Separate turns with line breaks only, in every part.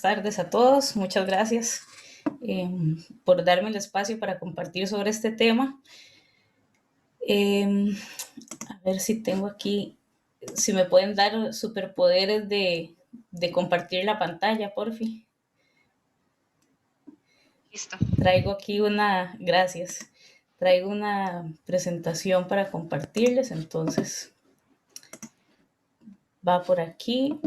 Tardes a todos. Muchas gracias por darme el espacio para compartir sobre este tema. A ver si tengo aquí, si me pueden dar superpoderes de compartir la pantalla, por fin.
Listo.
Traigo aquí gracias, traigo una presentación para compartirles, entonces va por aquí.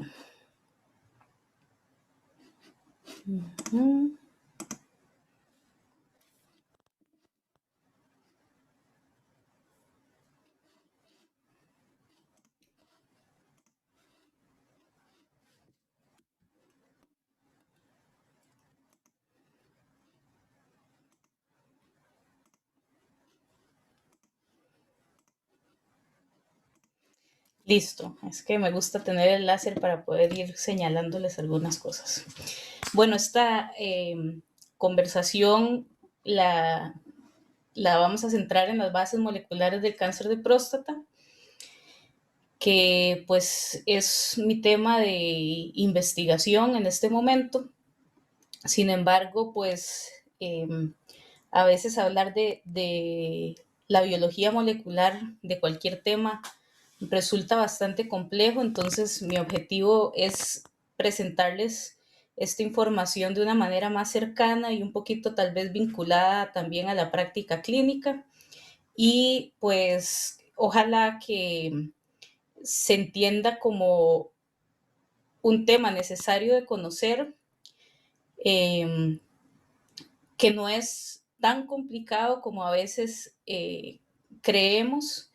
Listo, es que me gusta tener el láser para poder ir señalándoles algunas cosas. Bueno, esta conversación la vamos a centrar en las bases moleculares del cáncer de próstata, que pues es mi tema de investigación en este momento. Sin embargo, pues a veces hablar de la biología molecular de cualquier tema resulta bastante complejo, entonces mi objetivo es presentarles esta información de una manera más cercana y un poquito tal vez vinculada también a la práctica clínica y pues ojalá que se entienda como un tema necesario de conocer, eh, que no es tan complicado como a veces creemos,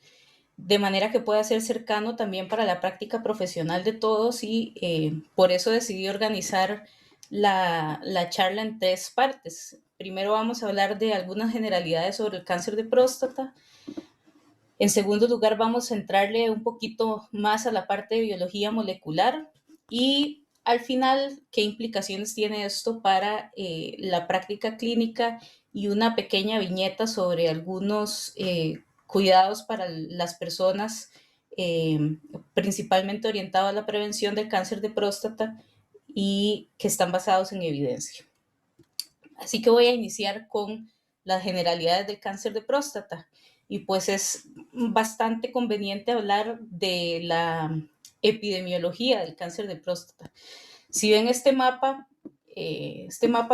de manera que pueda ser cercano también para la práctica profesional de todos y por eso decidí organizar la charla en 3 partes. Primero vamos a hablar de algunas generalidades sobre el cáncer de próstata. En segundo lugar, vamos a entrarle un poquito más a la parte de biología molecular y al final, qué implicaciones tiene esto para la práctica clínica y una pequeña viñeta sobre algunos cuidados para las personas, principalmente orientados a la prevención del cáncer de próstata y que están basados en evidencia. Así que voy a iniciar con las generalidades del cáncer de próstata. Y pues es bastante conveniente hablar de la epidemiología del cáncer de próstata. Si ven este mapa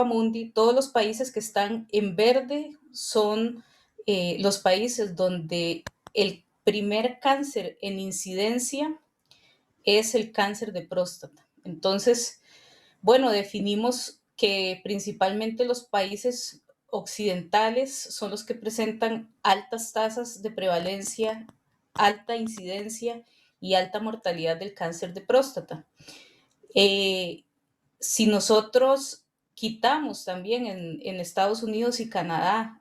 mundi, todos los países que están en verde son los países donde el primer cáncer en incidencia es el cáncer de próstata. Entonces, bueno, definimos que principalmente los países occidentales son los que presentan altas tasas de prevalencia, alta incidencia y alta mortalidad del cáncer de próstata. Si nosotros quitamos también en Estados Unidos y Canadá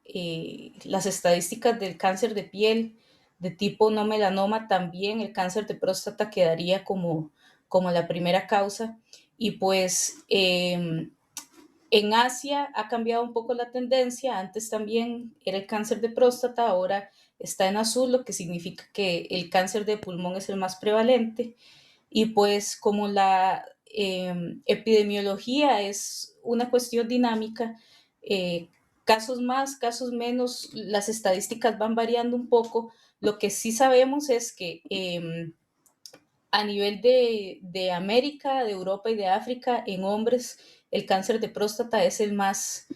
las estadísticas del cáncer de piel de tipo no melanoma, también el cáncer de próstata quedaría como la primera causa. Y pues en Asia ha cambiado un poco la tendencia. Antes también era el cáncer de próstata, ahora está en azul, lo que significa que el cáncer de pulmón es el más prevalente. Y pues como la epidemiología es una cuestión dinámica, casos más, casos menos, las estadísticas van variando un poco. Lo que sí sabemos es que a nivel de América, de Europa y de África, en hombres el cáncer de próstata es el más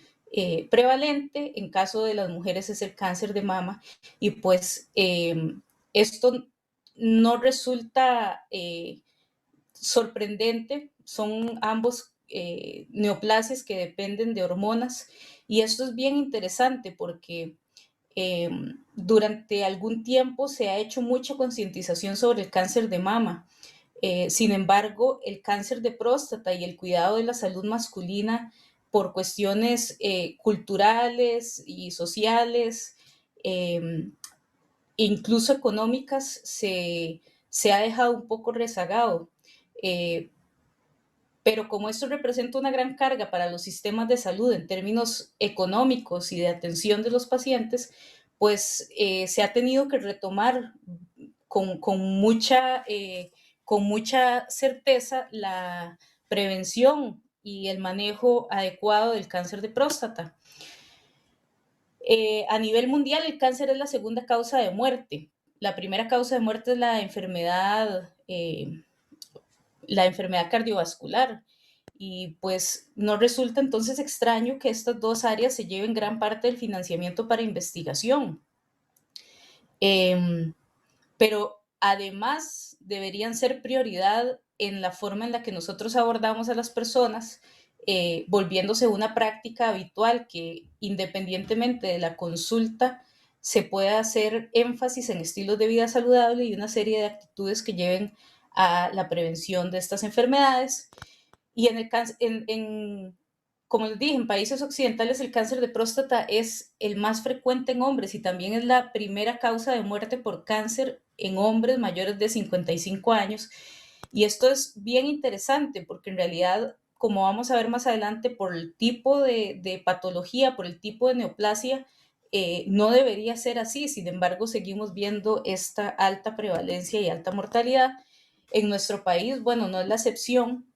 prevalente, en caso de las mujeres es el cáncer de mama, y pues esto no resulta sorprendente, son ambos neoplasias que dependen de hormonas, y esto es bien interesante porque durante algún tiempo se ha hecho mucha concientización sobre el cáncer de mama. Sin embargo, el cáncer de próstata y el cuidado de la salud masculina por cuestiones culturales y sociales, incluso económicas, se ha dejado un poco rezagado. Eh, pero como esto representa una gran carga para los sistemas de salud en términos económicos y de atención de los pacientes, pues se ha tenido que retomar con mucha certeza la prevención y el manejo adecuado del cáncer de próstata. A nivel mundial, el cáncer es la segunda causa de muerte. La primera causa de muerte es la enfermedad cardiovascular. Y pues no resulta entonces extraño que estas dos áreas se lleven gran parte del financiamiento para investigación. Eh, pero además deberían ser prioridad en la forma en la que nosotros abordamos a las personas, volviéndose una práctica habitual que independientemente de la consulta se pueda hacer énfasis en estilos de vida saludable y una serie de actitudes que lleven a la prevención de estas enfermedades. Y como les dije, en países occidentales el cáncer de próstata es el más frecuente en hombres y también es la primera causa de muerte por cáncer en hombres mayores de 55 años. Y esto es bien interesante porque en realidad, como vamos a ver más adelante, por el tipo de patología, por el tipo de neoplasia, no debería ser así. Sin embargo, seguimos viendo esta alta prevalencia y alta mortalidad. En nuestro país, bueno, no es la excepción.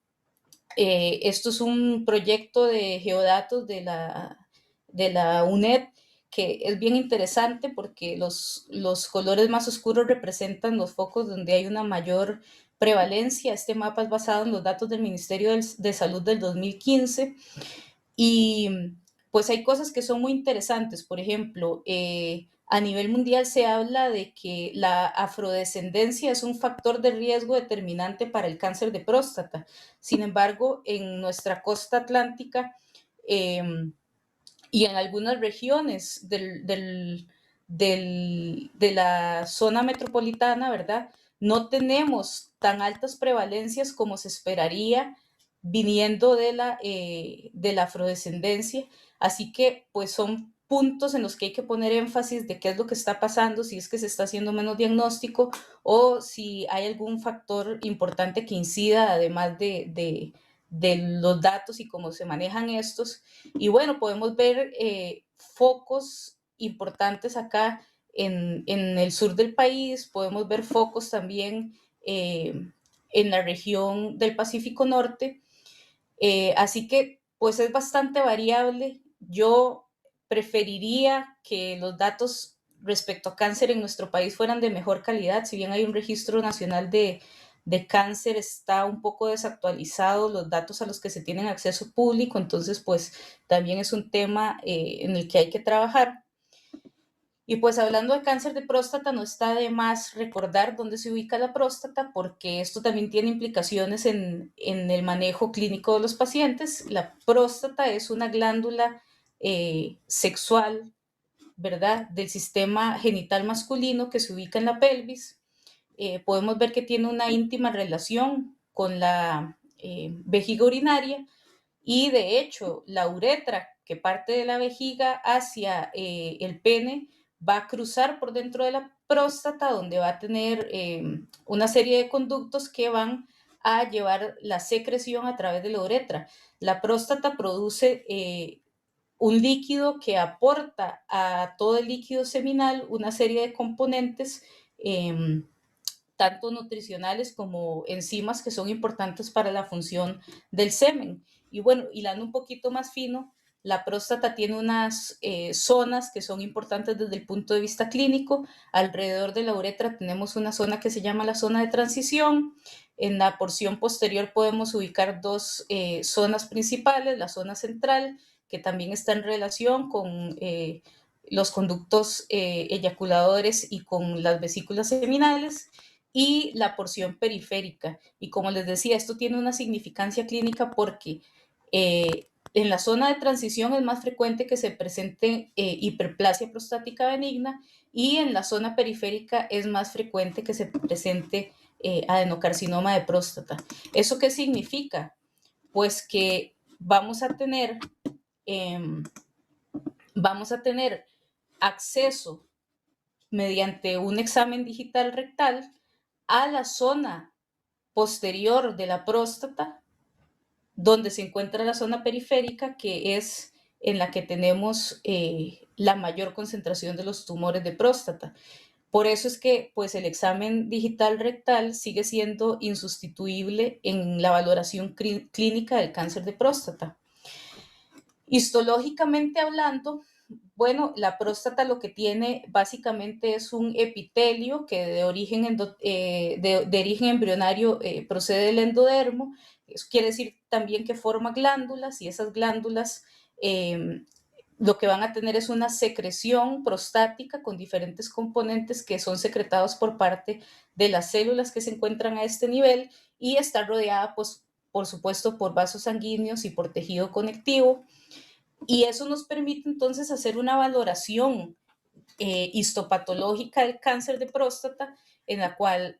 Esto es un proyecto de geodatos de la UNED que es bien interesante porque los colores más oscuros representan los focos donde hay una mayor prevalencia. Este mapa es basado en los datos del Ministerio de Salud del 2015 y pues hay cosas que son muy interesantes. Por ejemplo, a nivel mundial se habla de que la afrodescendencia es un factor de riesgo determinante para el cáncer de próstata. Sin embargo, en nuestra costa atlántica eh, y en algunas regiones de la zona metropolitana, ¿verdad? No tenemos tan altas prevalencias como se esperaría viniendo de la afrodescendencia. Así que, pues son puntos en los que hay que poner énfasis de qué es lo que está pasando, si es que se está haciendo menos diagnóstico o si hay algún factor importante que incida, además de los datos y cómo se manejan estos. Y bueno, podemos ver focos importantes acá en el sur del país, podemos ver focos también en la región del Pacífico Norte. Así que pues es bastante variable. Yo preferiría que los datos respecto a cáncer en nuestro país fueran de mejor calidad. Si bien hay un registro nacional de cáncer, está un poco desactualizado los datos a los que se tienen acceso público, entonces pues también es un tema en el que hay que trabajar. Y pues hablando de cáncer de próstata, no está de más recordar dónde se ubica la próstata, porque esto también tiene implicaciones en el manejo clínico de los pacientes. La próstata es una glándula sexual, ¿verdad?, del sistema genital masculino que se ubica en la pelvis. Podemos ver que tiene una íntima relación con la vejiga urinaria y de hecho la uretra que parte de la vejiga hacia el pene va a cruzar por dentro de la próstata donde va a tener una serie de conductos que van a llevar la secreción a través de la uretra. La próstata produce un líquido que aporta a todo el líquido seminal una serie de componentes tanto nutricionales como enzimas que son importantes para la función del semen. Y bueno, hilando un poquito más fino, la próstata tiene unas zonas que son importantes desde el punto de vista clínico. Alrededor de la uretra tenemos una zona que se llama la zona de transición. En la porción posterior podemos ubicar dos zonas principales, la zona central, que también está en relación con los conductos eyaculadores y con las vesículas seminales, y la porción periférica. Y como les decía, esto tiene una significancia clínica porque en la zona de transición es más frecuente que se presente hiperplasia prostática benigna y en la zona periférica es más frecuente que se presente adenocarcinoma de próstata. ¿Eso qué significa? Pues que eh, vamos a tener acceso mediante un examen digital rectal a la zona posterior de la próstata, donde se encuentra la zona periférica, que es en la que tenemos la mayor concentración de los tumores de próstata. Por eso es que pues, el examen digital rectal sigue siendo insustituible en la valoración clínica del cáncer de próstata. Histológicamente hablando, bueno, la próstata lo que tiene básicamente es un epitelio que de origen, de origen embrionario procede del endodermo. Eso quiere decir también que forma glándulas y esas glándulas lo que van a tener es una secreción prostática con diferentes componentes que son secretados por parte de las células que se encuentran a este nivel y está rodeada, pues, por supuesto, por vasos sanguíneos y por tejido conectivo. Y eso nos permite entonces hacer una valoración histopatológica del cáncer de próstata, en la cual,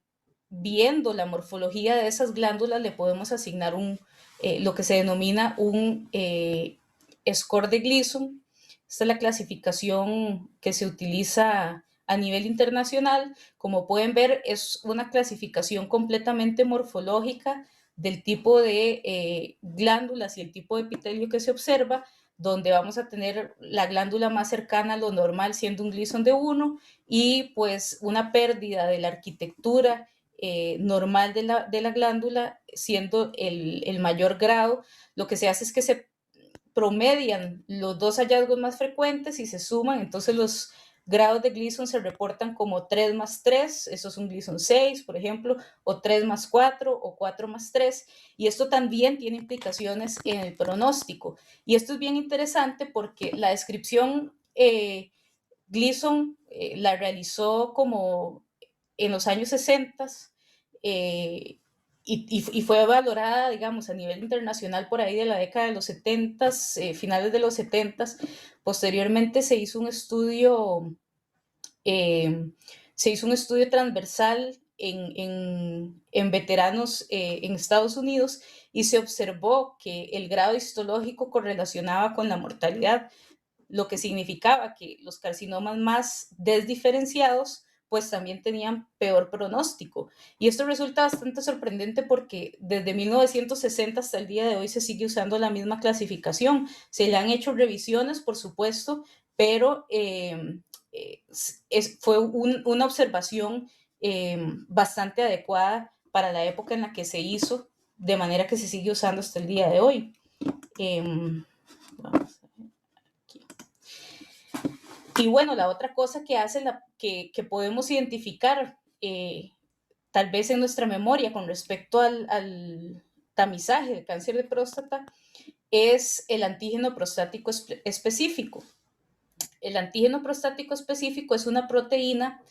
viendo la morfología de esas glándulas, le podemos asignar lo que se denomina un score de Gleason. Esta es la clasificación que se utiliza a nivel internacional. Como pueden ver, es una clasificación completamente morfológica del tipo de glándulas y el tipo de epitelio que se observa, donde vamos a tener la glándula más cercana a lo normal siendo un Gleason de 1 y pues una pérdida de la arquitectura normal de la glándula siendo el mayor grado. Lo que se hace es que se promedian los dos hallazgos más frecuentes y se suman, entonces los grados de Gleason se reportan como 3 más 3, eso es un Gleason 6, por ejemplo, o 3 más 4 o 4 más 3, y esto también tiene implicaciones en el pronóstico. Y esto es bien interesante porque la descripción Gleason la realizó como en los años 60 y fue valorada, digamos, a nivel internacional por ahí de la década de los 70, finales de los 70. Posteriormente eh, se hizo un estudio transversal en veteranos en Estados Unidos y se observó que el grado histológico correlacionaba con la mortalidad, lo que significaba que los carcinomas más desdiferenciados pues también tenían peor pronóstico. Y esto resulta bastante sorprendente porque desde 1960 hasta el día de hoy se sigue usando la misma clasificación. Se le han hecho revisiones, por supuesto, pero fue una observación bastante adecuada para la época en la que se hizo, de manera que se sigue usando hasta el día de hoy. Vamos a ver aquí. Y bueno, la otra cosa que hace que podemos identificar tal vez en nuestra memoria con respecto al tamizaje de cáncer de próstata es el antígeno prostático específico. El antígeno prostático específico es una proteína,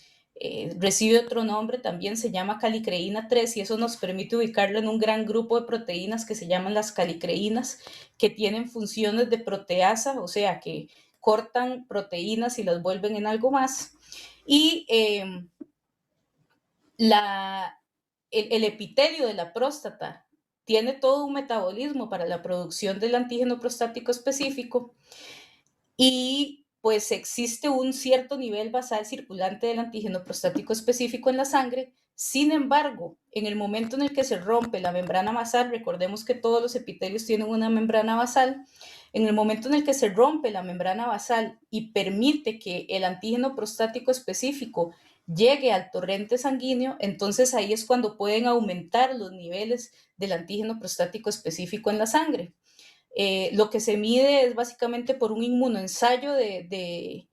recibe otro nombre, también se llama calicreína 3 y eso nos permite ubicarlo en un gran grupo de proteínas que se llaman las calicreínas, que tienen funciones de proteasa, o sea, que cortan proteínas y las vuelven en algo más. Y el epitelio de la próstata tiene todo un metabolismo para la producción del antígeno prostático específico y pues existe un cierto nivel basal circulante del antígeno prostático específico en la sangre. Sin embargo, en el momento en el que se rompe la membrana basal, recordemos que todos los epitelios tienen una membrana basal, en el momento en el que se rompe la membrana basal y permite que el antígeno prostático específico llegue al torrente sanguíneo, entonces ahí es cuando pueden aumentar los niveles del antígeno prostático específico en la sangre. Lo que se mide es básicamente por un inmunoensayo de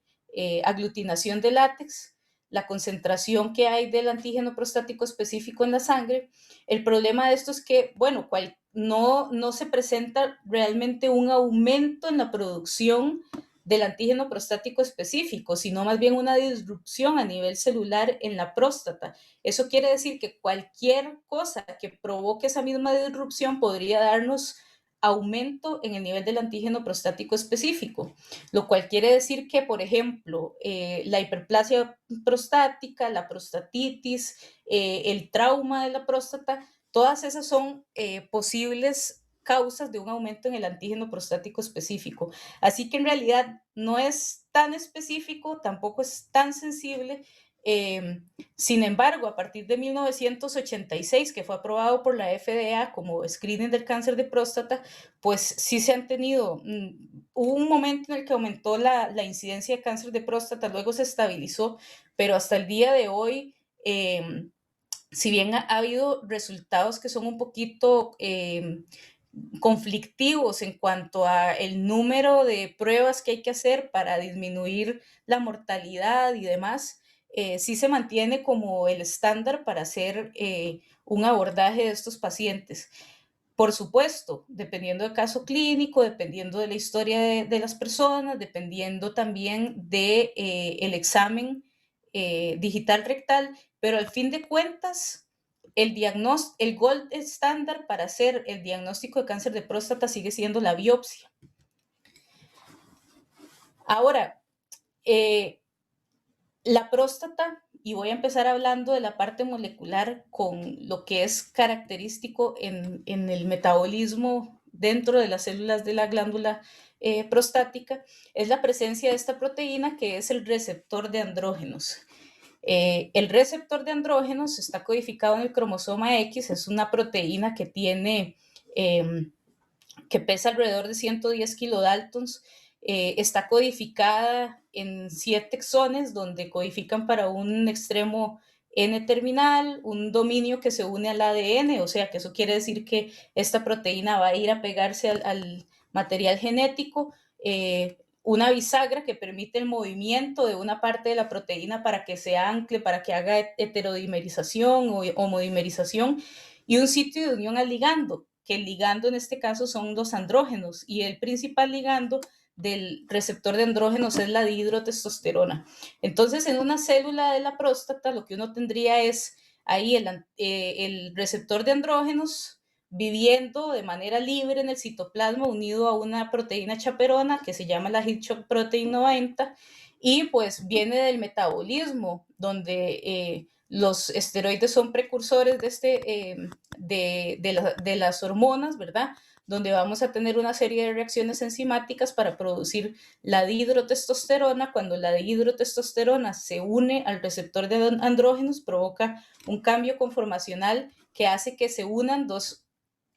aglutinación de látex, la concentración que hay del antígeno prostático específico en la sangre. El problema de esto es que, bueno, no se presenta realmente un aumento en la producción del antígeno prostático específico, sino más bien una disrupción a nivel celular en la próstata. Eso quiere decir que cualquier cosa que provoque esa misma disrupción podría darnos aumento en el nivel del antígeno prostático específico, lo cual quiere decir que, por ejemplo, la hiperplasia prostática, la prostatitis, el trauma de la próstata, todas esas son posibles causas de un aumento en el antígeno prostático específico. Así que en realidad no es tan específico, tampoco es tan sensible. Sin embargo, a partir de 1986, que fue aprobado por la FDA como screening del cáncer de próstata, pues sí se han tenido, hubo un momento en el que aumentó la incidencia de cáncer de próstata, luego se estabilizó, pero hasta el día de hoy, si bien ha habido resultados que son un poquito conflictivos en cuanto a el número de pruebas que hay que hacer para disminuir la mortalidad y demás, sí se mantiene como el estándar para hacer un abordaje de estos pacientes. Por supuesto, dependiendo del caso clínico, dependiendo de la historia de las personas, dependiendo también de, el examen digital rectal, pero al fin de cuentas, el gold estándar para hacer el diagnóstico de cáncer de próstata sigue siendo la biopsia. Ahora, la próstata, y voy a empezar hablando de la parte molecular con lo que es característico en el metabolismo dentro de las células de la glándula prostática, es la presencia de esta proteína que es el receptor de andrógenos. El receptor de andrógenos está codificado en el cromosoma X, es una proteína que tiene, que pesa alrededor de 110 kilodaltons, está codificada en 7 exones, donde codifican para un extremo N-terminal, un dominio que se une al ADN, o sea que eso quiere decir que esta proteína va a ir a pegarse al material genético, una bisagra que permite el movimiento de una parte de la proteína para que se ancle, para que haga heterodimerización o homodimerización, y un sitio de unión al ligando, que el ligando en este caso son los andrógenos, y el principal ligando del receptor de andrógenos es la dihidrotestosterona. Entonces, en una célula de la próstata, lo que uno tendría es ahí el receptor de andrógenos viviendo de manera libre en el citoplasma unido a una proteína chaperona que se llama la heat shock protein 90, y pues viene del metabolismo, donde los esteroides son precursores de las hormonas, ¿verdad? Donde vamos a tener una serie de reacciones enzimáticas para producir la dihidrotestosterona. Cuando la dihidrotestosterona se une al receptor de andrógenos, provoca un cambio conformacional que hace que se unan dos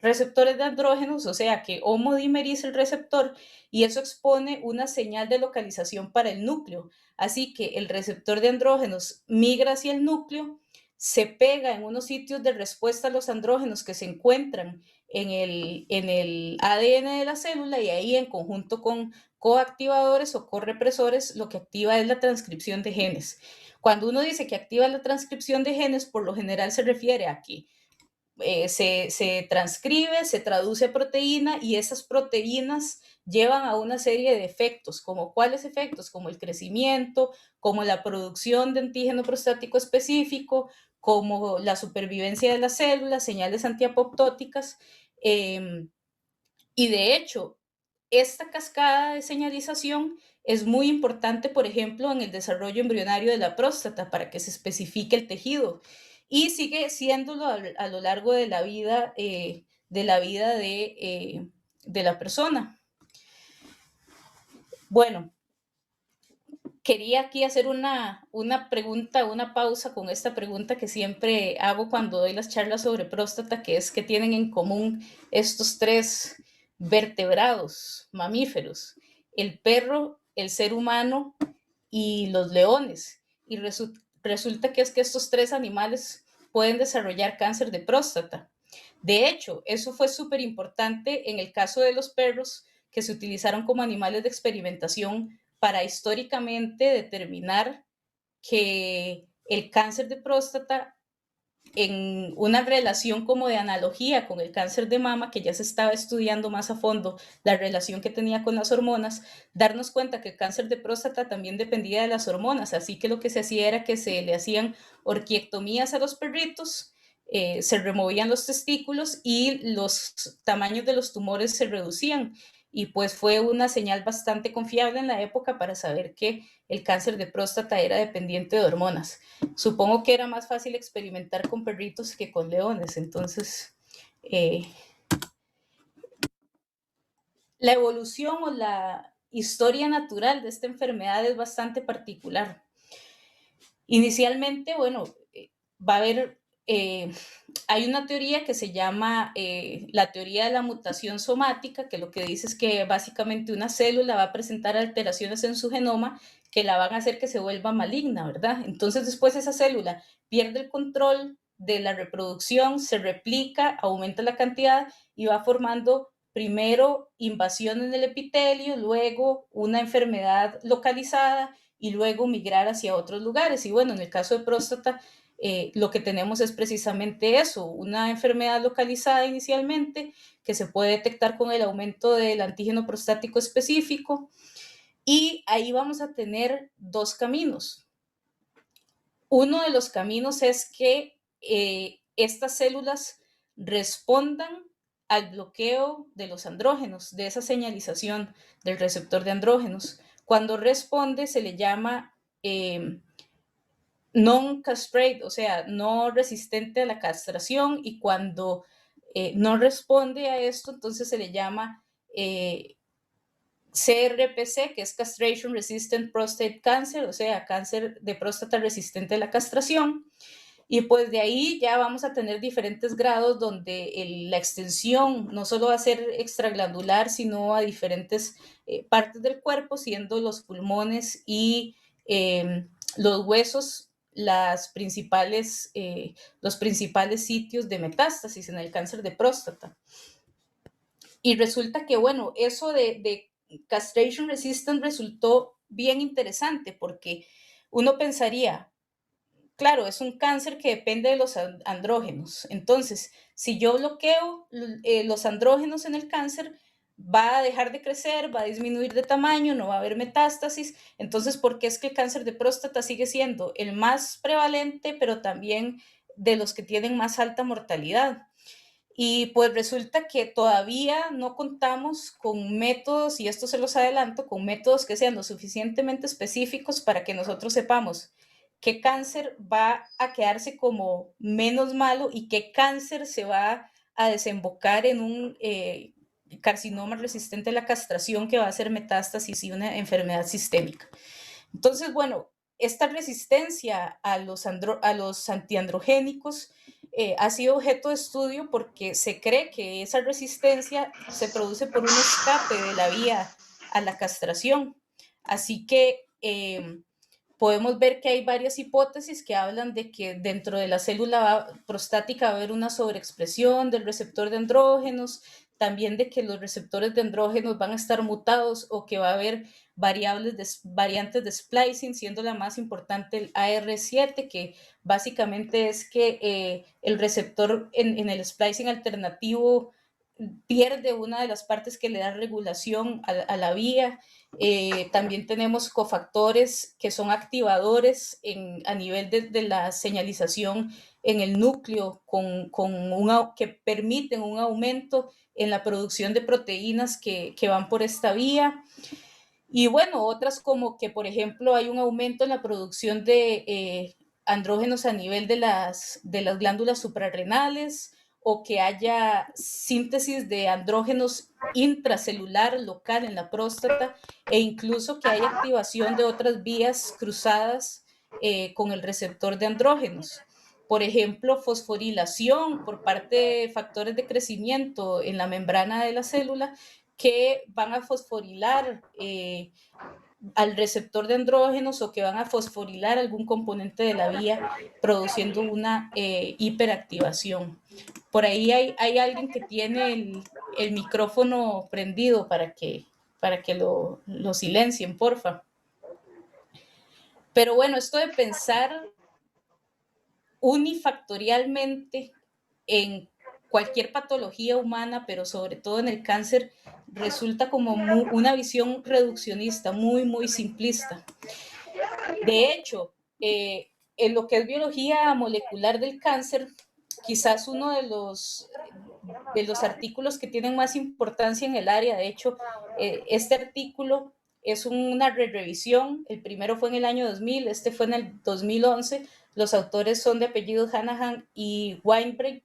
receptores de andrógenos, o sea que homodimeriza el receptor, y eso expone una señal de localización para el núcleo. Así que el receptor de andrógenos migra hacia el núcleo, se pega en unos sitios de respuesta a los andrógenos que se encuentran en el ADN de la célula, y ahí en conjunto con coactivadores o correpresores lo que activa es la transcripción de genes. Cuando uno dice que activa la transcripción de genes, por lo general se refiere a que se transcribe, se traduce a proteína, y esas proteínas llevan a una serie de efectos, como cuáles efectos, como el crecimiento, como la producción de antígeno prostático específico, como la supervivencia de las células, señales antiapoptóticas, y de hecho, esta cascada de señalización es muy importante, por ejemplo, en el desarrollo embrionario de la próstata para que se especifique el tejido, y sigue siéndolo a lo largo de la vida, de la persona. Bueno, quería aquí hacer una pregunta, una pausa con esta pregunta que siempre hago cuando doy las charlas sobre próstata, que es: ¿qué tienen en común estos tres vertebrados mamíferos? El perro, el ser humano y los leones. Y resulta que es que estos tres animales pueden desarrollar cáncer de próstata. De hecho, eso fue súper importante en el caso de los perros, que se utilizaron como animales de experimentación para históricamente determinar que el cáncer de próstata, en una relación como de analogía con el cáncer de mama, que ya se estaba estudiando más a fondo la relación que tenía con las hormonas, darnos cuenta que el cáncer de próstata también dependía de las hormonas, así que lo que se hacía era que se le hacían orquiectomías a los perritos, se removían los testículos y los tamaños de los tumores se reducían, y pues fue una señal bastante confiable en la época para saber que el cáncer de próstata era dependiente de hormonas. Supongo que era más fácil experimentar con perritos que con leones, entonces la evolución o la historia natural de esta enfermedad es bastante particular. Inicialmente, bueno, va a haber hay una teoría que se llama la teoría de la mutación somática, que lo que dice es que básicamente una célula va a presentar alteraciones en su genoma que la van a hacer que se vuelva maligna, ¿verdad? Entonces después esa célula pierde el control de la reproducción, se replica, aumenta la cantidad y va formando primero invasión en el epitelio, luego una enfermedad localizada y luego migrar hacia otros lugares. Y bueno, en el caso de próstata, lo que tenemos es precisamente eso, una enfermedad localizada inicialmente que se puede detectar con el aumento del antígeno prostático específico, y ahí vamos a tener dos caminos. Uno de los caminos es que estas células respondan al bloqueo de los andrógenos, de esa señalización del receptor de andrógenos. Cuando responde se le llama non-castrate, o sea, no resistente a la castración, y cuando no responde a esto, entonces se le llama CRPC, que es Castration Resistant Prostate Cancer, o sea, cáncer de próstata resistente a la castración. Y pues de ahí ya vamos a tener diferentes grados donde la extensión no solo va a ser extraglandular, sino a diferentes partes del cuerpo, siendo los pulmones y los huesos los principales sitios de metástasis en el cáncer de próstata. Y resulta que, bueno, eso de castration resistant resultó bien interesante porque uno pensaría, claro, es un cáncer que depende de los andrógenos. Entonces, si yo bloqueo los andrógenos en el cáncer, va a dejar de crecer, va a disminuir de tamaño, no va a haber metástasis. Entonces, ¿por qué es que el cáncer de próstata sigue siendo el más prevalente, pero también de los que tienen más alta mortalidad? Y pues resulta que todavía no contamos con métodos, y esto se los adelanto, con métodos que sean lo suficientemente específicos para que nosotros sepamos qué cáncer va a quedarse como menos malo y qué cáncer se va a desembocar en un carcinoma resistente a la castración que va a hacer metástasis y una enfermedad sistémica. Entonces, bueno, esta resistencia a los antiandrogénicos ha sido objeto de estudio porque se cree que esa resistencia se produce por un escape de la vía a la castración. Así que podemos ver que hay varias hipótesis que hablan de que dentro de la célula prostática va a haber una sobreexpresión del receptor de andrógenos, también de que los receptores de andrógenos van a estar mutados o que va a haber variantes de splicing, siendo la más importante el AR7, que básicamente es que el receptor en el splicing alternativo pierde una de las partes que le da regulación a la vía. También tenemos cofactores que son activadores a nivel de la señalización en el núcleo, que permiten un aumento en la producción de proteínas que van por esta vía. Y bueno, otras como que, por ejemplo, hay un aumento en la producción de andrógenos a nivel de las glándulas suprarrenales, o que haya síntesis de andrógenos intracelular local en la próstata, e incluso que haya activación de otras vías cruzadas con el receptor de andrógenos. Por ejemplo, fosforilación por parte de factores de crecimiento en la membrana de la célula que van a fosforilar al receptor de andrógenos, o que van a fosforilar algún componente de la vía, produciendo una hiperactivación. Por ahí hay alguien que tiene el micrófono prendido para que lo silencien, porfa. Pero bueno, esto de pensar unifactorialmente en cualquier patología humana, pero sobre todo en el cáncer, resulta como una visión reduccionista, muy, muy simplista. De hecho, en lo que es biología molecular del cáncer, quizás uno de los artículos que tienen más importancia en el área. De hecho, este artículo es una revisión. El primero fue en el año 2000, este fue en el 2011. Los autores son de apellidos Hanahan y Weinberg,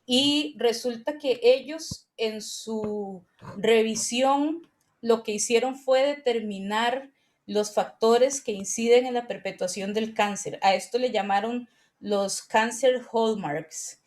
y resulta que ellos en su revisión lo que hicieron fue determinar los factores que inciden en la perpetuación del cáncer. A esto le llamaron los Cancer Hallmarks.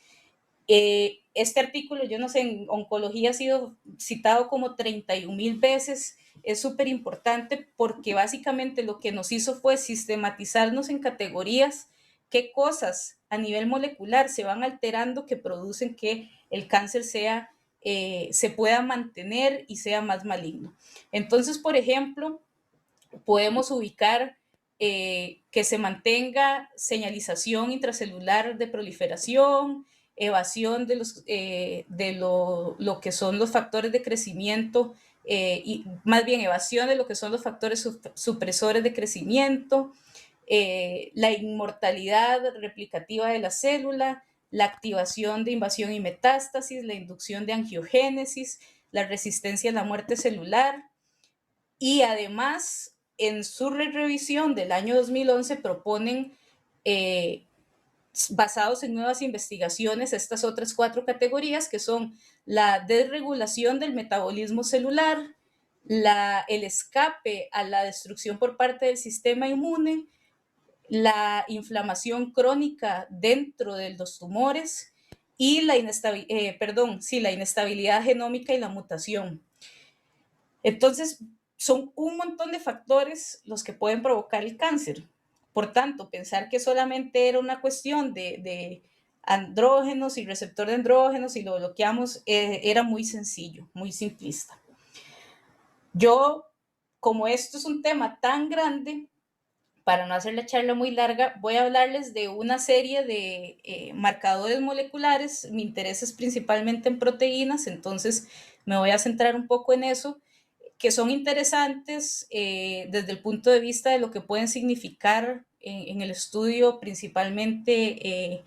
Este artículo, yo no sé, en oncología ha sido citado como 31,000 veces. Es súper importante porque básicamente lo que nos hizo fue sistematizarnos en categorías, qué cosas a nivel molecular se van alterando que producen que el cáncer se pueda mantener y sea más maligno. Entonces, por ejemplo, podemos ubicar que se mantenga señalización intracelular de proliferación, evasión de lo que son los factores de crecimiento, y más bien evasión de lo que son los factores supresores de crecimiento, la inmortalidad replicativa de la célula, la activación de invasión y metástasis, la inducción de angiogénesis, la resistencia a la muerte celular, y además en su revisión del año 2011 proponen, basados en nuevas investigaciones, estas otras 4 categorías que son la desregulación del metabolismo celular, el escape a la destrucción por parte del sistema inmune, la inflamación crónica dentro de los tumores y la inestabilidad genómica y la mutación. Entonces, son un montón de factores los que pueden provocar el cáncer. Por tanto, pensar que solamente era una cuestión de andrógenos y receptor de andrógenos y lo bloqueamos, era muy sencillo, muy simplista. Yo, como esto es un tema tan grande, para no hacer la charla muy larga, voy a hablarles de una serie de marcadores moleculares. Mi interés es principalmente en proteínas, entonces me voy a centrar un poco en eso, que son interesantes desde el punto de vista de lo que pueden significar en el estudio principalmente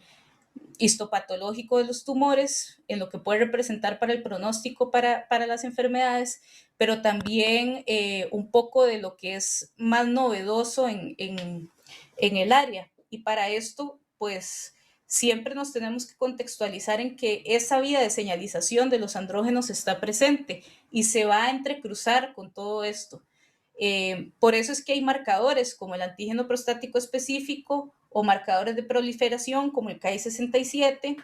histopatológico de los tumores, en lo que puede representar para el pronóstico para las enfermedades, pero también un poco de lo que es más novedoso en el área. Y para esto, pues siempre nos tenemos que contextualizar en que esa vía de señalización de los andrógenos está presente y se va a entrecruzar con todo esto. Por eso es que hay marcadores como el antígeno prostático específico o marcadores de proliferación como el Ki67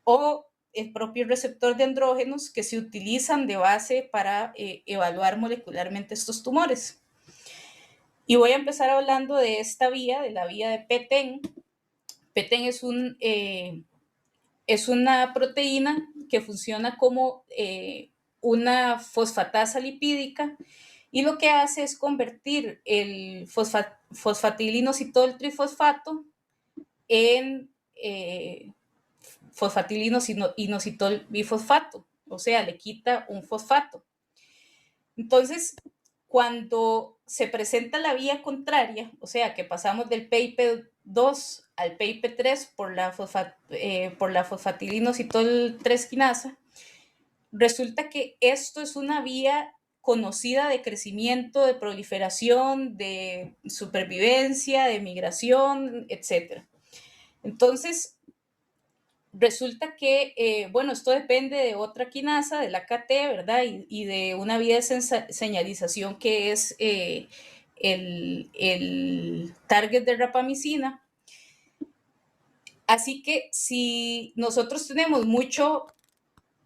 o el propio receptor de andrógenos que se utilizan de base para evaluar molecularmente estos tumores. Y voy a empezar hablando de esta vía, de la vía de PTEN. PTEN es una proteína que funciona como una fosfatasa lipídica y lo que hace es convertir el fosfatilinositol trifosfato en fosfatilinositol bifosfato, o sea, le quita un fosfato. Entonces, cuando se presenta la vía contraria, o sea, que pasamos del PIP2 al PIP3 por la fosfatilinositol 3 quinasa, resulta que esto es una vía conocida de crecimiento, de proliferación, de supervivencia, de migración, etc. Entonces, resulta que, bueno, esto depende de otra quinasa, de la KT, ¿verdad? Y de una vía de señalización que es el target de rapamicina. Así que si nosotros tenemos mucho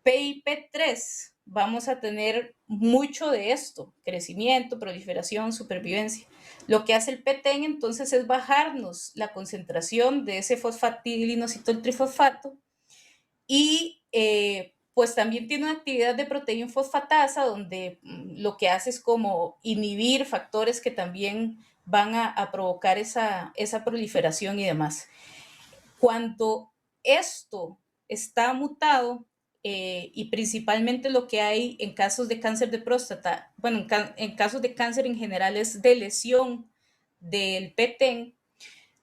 PIP3, vamos a tener mucho de esto, crecimiento, proliferación, supervivencia. Lo que hace el PTEN entonces es bajarnos la concentración de ese fosfatilinositol trifosfato y pues también tiene una actividad de proteína fosfatasa donde lo que hace es como inhibir factores que también van a provocar esa proliferación y demás. Cuando esto está mutado, y principalmente lo que hay en casos de cáncer de próstata, bueno, en casos de cáncer en general es de lesión del PTEN,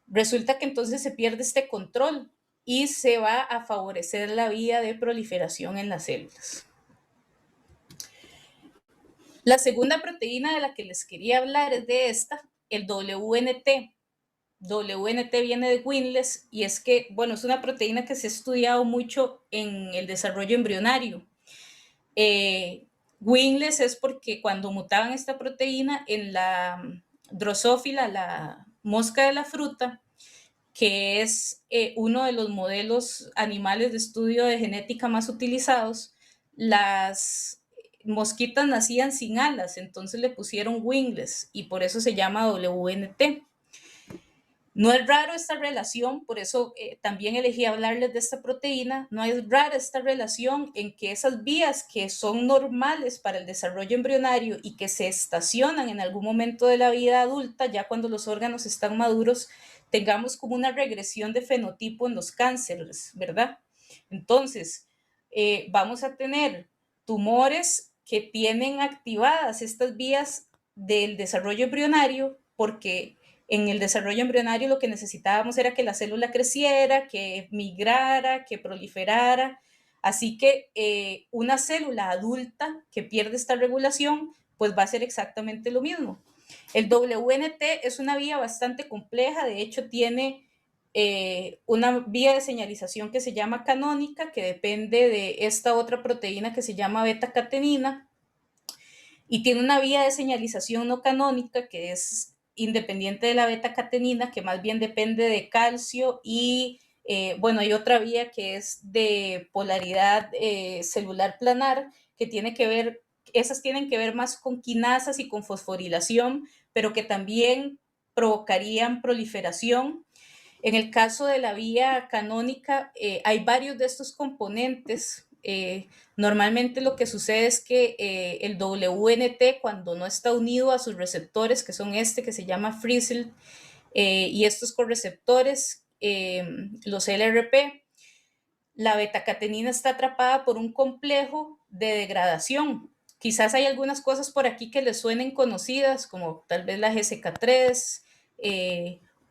resulta que entonces se pierde este control y se va a favorecer la vía de proliferación en las células. La segunda proteína de la que les quería hablar es de esta, el WNT. WNT viene de Winless y es que, bueno, es una proteína que se ha estudiado mucho en el desarrollo embrionario. Winless es porque cuando mutaban esta proteína en la drosófila, la mosca de la fruta, que es uno de los modelos animales de estudio de genética más utilizados, las mosquitas nacían sin alas, entonces le pusieron wingless y por eso se llama WNT. No es raro esta relación, por eso también elegí hablarles de esta proteína. No es rara esta relación en que esas vías que son normales para el desarrollo embrionario y que se estacionan en algún momento de la vida adulta, ya cuando los órganos están maduros, tengamos como una regresión de fenotipo en los cánceres, ¿verdad? Entonces, vamos a tener tumores que tienen activadas estas vías del desarrollo embrionario porque en el desarrollo embrionario lo que necesitábamos era que la célula creciera, que migrara, que proliferara. Así que una célula adulta que pierde esta regulación, pues va a ser exactamente lo mismo. El WNT es una vía bastante compleja, de hecho tiene una vía de señalización que se llama canónica, que depende de esta otra proteína que se llama beta-catenina, y tiene una vía de señalización no canónica que es independiente de la beta-catenina, que más bien depende de calcio y, bueno, hay otra vía que es de polaridad celular planar, que tiene que ver, esas tienen que ver más con quinasas y con fosforilación, pero que también provocarían proliferación. En el caso de la vía canónica, hay varios de estos componentes. Normalmente lo que sucede es que el WNT, cuando no está unido a sus receptores, que son que se llama Frizzle, y estos correceptores, los LRP, la betacatenina está atrapada por un complejo de degradación. Quizás hay algunas cosas por aquí que les suenen conocidas, como tal vez la GCK3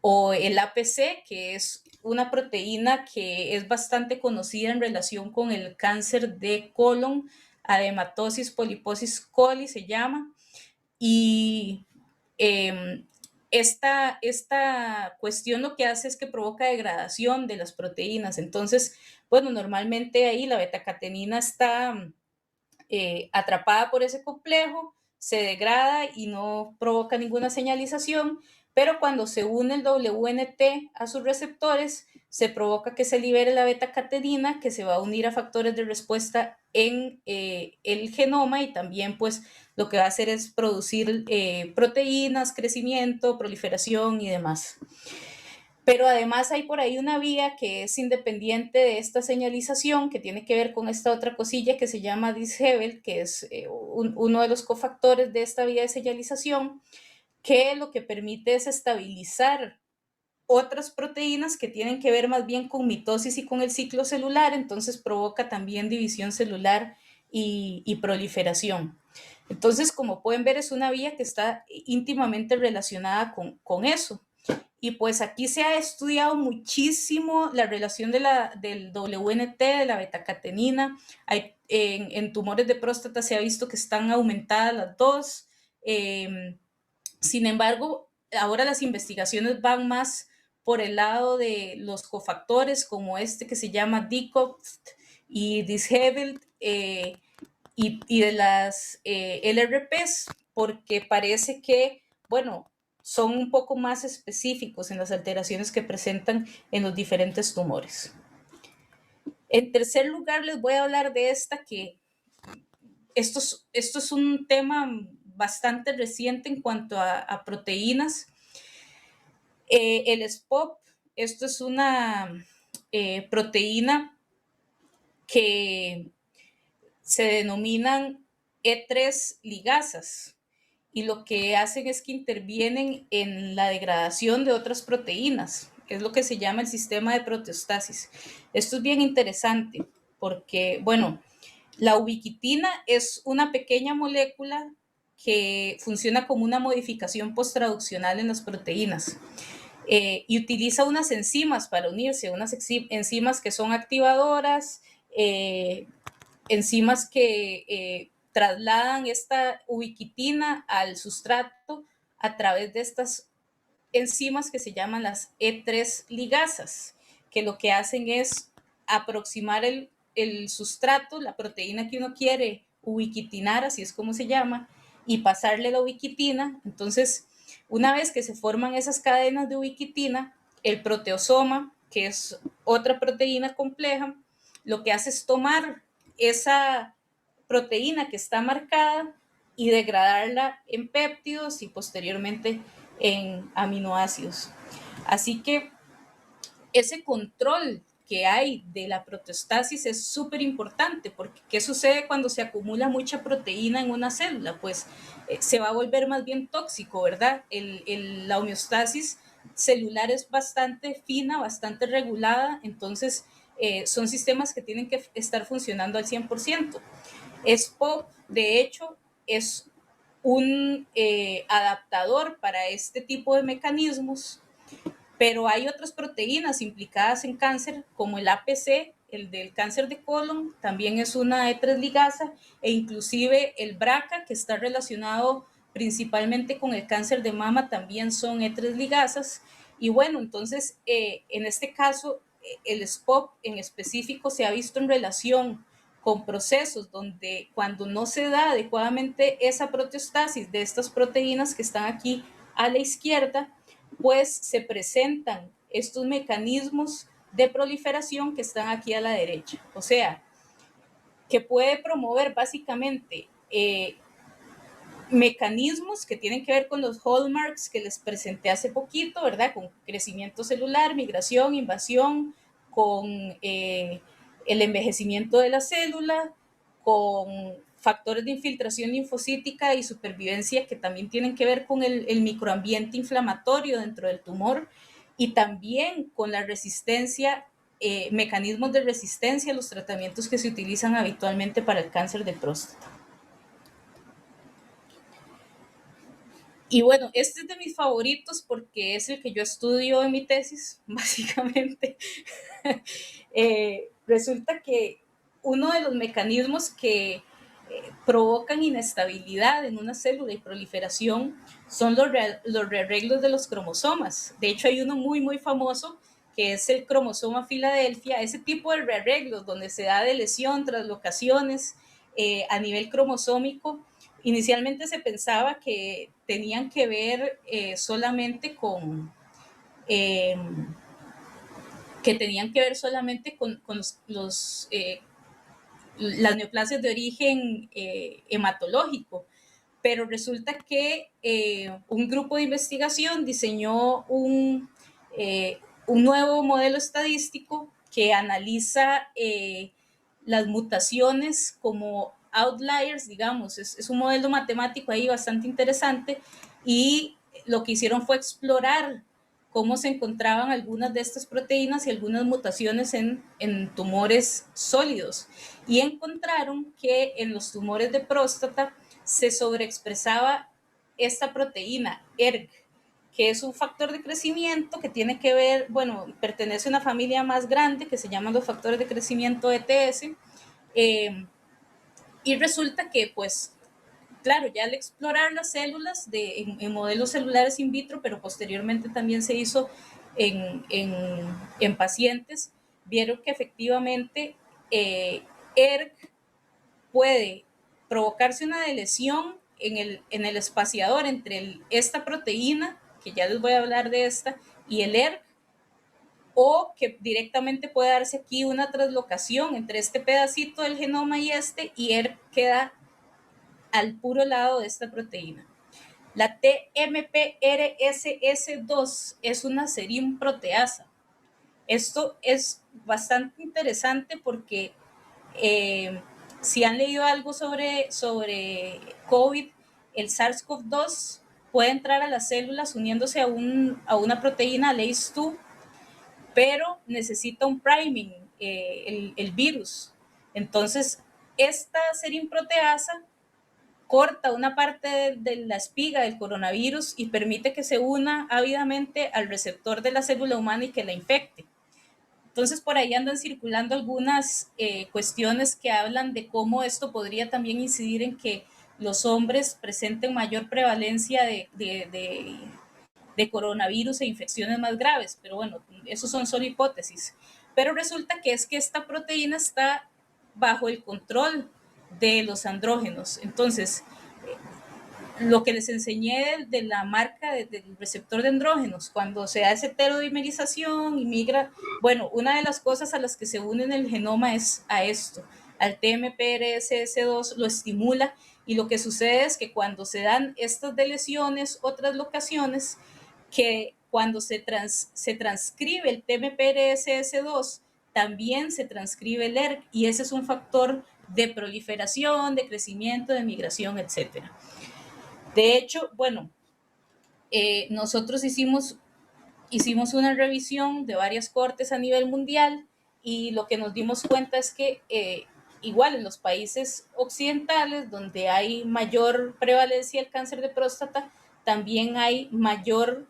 o el APC, que es una proteína que es bastante conocida en relación con el cáncer de colon, adematosis poliposis coli se llama, y esta cuestión lo que hace es que provoca degradación de las proteínas. Entonces, bueno, normalmente ahí la betacatenina está atrapada por ese complejo, se degrada y no provoca ninguna señalización, pero cuando se une el WNT a sus receptores, se provoca que se libere la beta-catenina, que se va a unir a factores de respuesta en el genoma y también pues lo que va a hacer es producir proteínas, crecimiento, proliferación y demás. Pero además hay por ahí una vía que es independiente de esta señalización, que tiene que ver con esta otra cosilla que se llama Dis-Hebel, que es uno de los cofactores de esta vía de señalización, que lo que permite es estabilizar otras proteínas que tienen que ver más bien con mitosis y con el ciclo celular, entonces provoca también división celular y proliferación. Entonces, como pueden ver, es una vía que está íntimamente relacionada con eso. Y pues aquí se ha estudiado muchísimo la relación del WNT, de la betacatenina. En tumores de próstata se ha visto que están aumentadas las dos. Sin embargo, ahora las investigaciones van más por el lado de los cofactores, como este que se llama DCOFT y Dis-Hebel, y de las LRPs, porque parece que, bueno, son un poco más específicos en las alteraciones que presentan en los diferentes tumores. En tercer lugar, les voy a hablar de esta que esto es un tema bastante reciente en cuanto a proteínas. El SPOP, esto es una proteína que se denominan E3 ligasas y lo que hacen es que intervienen en la degradación de otras proteínas. Es lo que se llama el sistema de proteostasis. Esto es bien interesante porque, bueno, la ubiquitina es una pequeña molécula que funciona como una modificación posttraduccional en las proteínas y utiliza unas enzimas para unirse, unas enzimas que son activadoras, enzimas que trasladan esta ubiquitina al sustrato a través de estas enzimas que se llaman las E3 ligasas, que lo que hacen es aproximar el sustrato, la proteína que uno quiere ubiquitinar, así es como se llama, y pasarle la ubiquitina. Entonces, una vez que se forman esas cadenas de ubiquitina, el proteosoma, que es otra proteína compleja, lo que hace es tomar esa proteína que está marcada y degradarla en péptidos y posteriormente en aminoácidos. Así que ese control que hay de la proteostasis es súper importante, porque ¿qué sucede cuando se acumula mucha proteína en una célula? Pues se va a volver más bien tóxico, ¿verdad? La homeostasis celular es bastante fina, bastante regulada, entonces son sistemas que tienen que estar funcionando al 100%. SPOP, de hecho, es un adaptador para este tipo de mecanismos, pero hay otras proteínas implicadas en cáncer, como el APC, el del cáncer de colon, también es una E3 ligasa, e inclusive el BRCA, que está relacionado principalmente con el cáncer de mama, también son E3 ligasas. Y bueno, entonces, en este caso, el SPOP en específico se ha visto en relación con procesos donde cuando no se da adecuadamente esa proteostasis de estas proteínas que están aquí a la izquierda, pues se presentan estos mecanismos de proliferación que están aquí a la derecha. O sea, que puede promover básicamente mecanismos que tienen que ver con los hallmarks que les presenté hace poquito, ¿verdad? Con crecimiento celular, migración, invasión, con el envejecimiento de la célula, con factores de infiltración linfocítica y supervivencia que también tienen que ver con el microambiente inflamatorio dentro del tumor y también con la resistencia, mecanismos de resistencia a los tratamientos que se utilizan habitualmente para el cáncer de próstata. Y bueno, este es de mis favoritos porque es el que yo estudio en mi tesis, básicamente. Resulta que uno de los mecanismos que provocan inestabilidad en una célula y proliferación son los rearreglos de los cromosomas. De hecho, hay uno muy, muy famoso que es el cromosoma Filadelfia, ese tipo de rearreglos donde se da de lesión, translocaciones a nivel cromosómico. Inicialmente se pensaba que tenían que ver solamente con eh, las neoplasias de origen hematológico, pero resulta que un grupo de investigación diseñó un nuevo modelo estadístico que analiza las mutaciones como outliers, digamos, es un modelo matemático ahí bastante interesante, y lo que hicieron fue explorar cómo se encontraban algunas de estas proteínas y algunas mutaciones en tumores sólidos. Y encontraron que en los tumores de próstata se sobreexpresaba esta proteína, ERG, que es un factor de crecimiento que tiene que ver, bueno, pertenece a una familia más grande que se llaman los factores de crecimiento ETS. Y resulta que, pues, claro, ya al explorar las células en modelos celulares in vitro, pero posteriormente también se hizo en pacientes, vieron que efectivamente ERG puede provocarse una lesión en el espaciador entre esta proteína, que ya les voy a hablar de esta, y el ERG, o que directamente puede darse aquí una translocación entre este pedacito del genoma y ERG queda al puro lado de esta proteína. La TMPRSS2 es una serin proteasa. Esto es bastante interesante porque si han leído algo sobre COVID, el SARS-CoV-2 puede entrar a las células uniéndose a una proteína LACE2, pero necesita un priming, el virus. Entonces, esta serin proteasa corta una parte de la espiga del coronavirus y permite que se una ávidamente al receptor de la célula humana y que la infecte. Entonces, por ahí andan circulando algunas cuestiones que hablan de cómo esto podría también incidir en que los hombres presenten mayor prevalencia de coronavirus e infecciones más graves. Pero bueno, eso son solo hipótesis. Pero resulta que es que esta proteína está bajo el control de los andrógenos. Entonces, lo que les enseñé de la marca del receptor de andrógenos, cuando se hace heterodimerización y migra, bueno, una de las cosas a las que se une en el genoma es a esto, al TMPRSS2 lo estimula, y lo que sucede es que cuando se dan estas deleciones o translocaciones, que cuando se transcribe el TMPRSS2, también se transcribe el ERK, y ese es un factor de proliferación, de crecimiento, de migración, etcétera. De hecho, bueno, nosotros hicimos una revisión de varias cortes a nivel mundial, y lo que nos dimos cuenta es que igual en los países occidentales, donde hay mayor prevalencia del cáncer de próstata, también hay mayor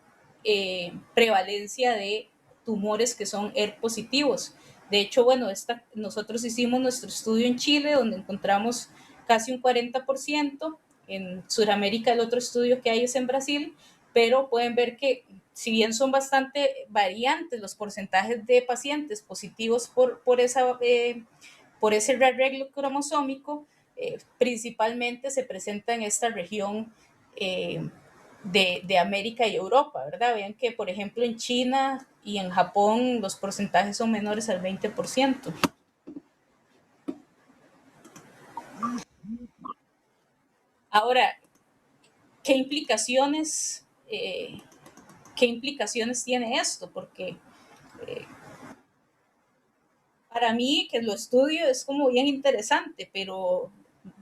prevalencia de tumores que son ER positivos. De hecho, bueno, nosotros hicimos nuestro estudio en Chile, donde encontramos casi un 40%, en Sudamérica el otro estudio que hay es en Brasil, pero pueden ver que si bien son bastante variantes los porcentajes de pacientes positivos por ese arreglo cromosómico, principalmente se presenta en esta región de América y Europa, ¿verdad? Vean que, por ejemplo, en China y en Japón los porcentajes son menores al 20%. Ahora, ¿qué implicaciones, ¿qué implicaciones tiene esto? Porque para mí, que lo estudio, es como bien interesante, pero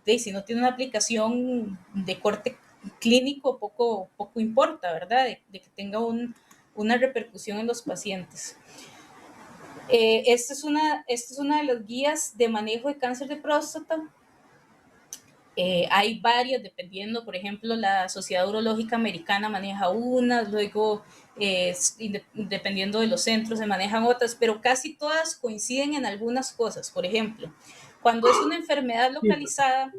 si no tiene una aplicación de corte clínico, poco importa, ¿verdad? De que tenga una repercusión en los pacientes. Esta es una de las guías de manejo de cáncer de próstata. Hay varias, dependiendo, por ejemplo, la Sociedad Urológica Americana maneja unas, luego, dependiendo de los centros, se manejan otras, pero casi todas coinciden en algunas cosas. Por ejemplo, cuando es una enfermedad localizada,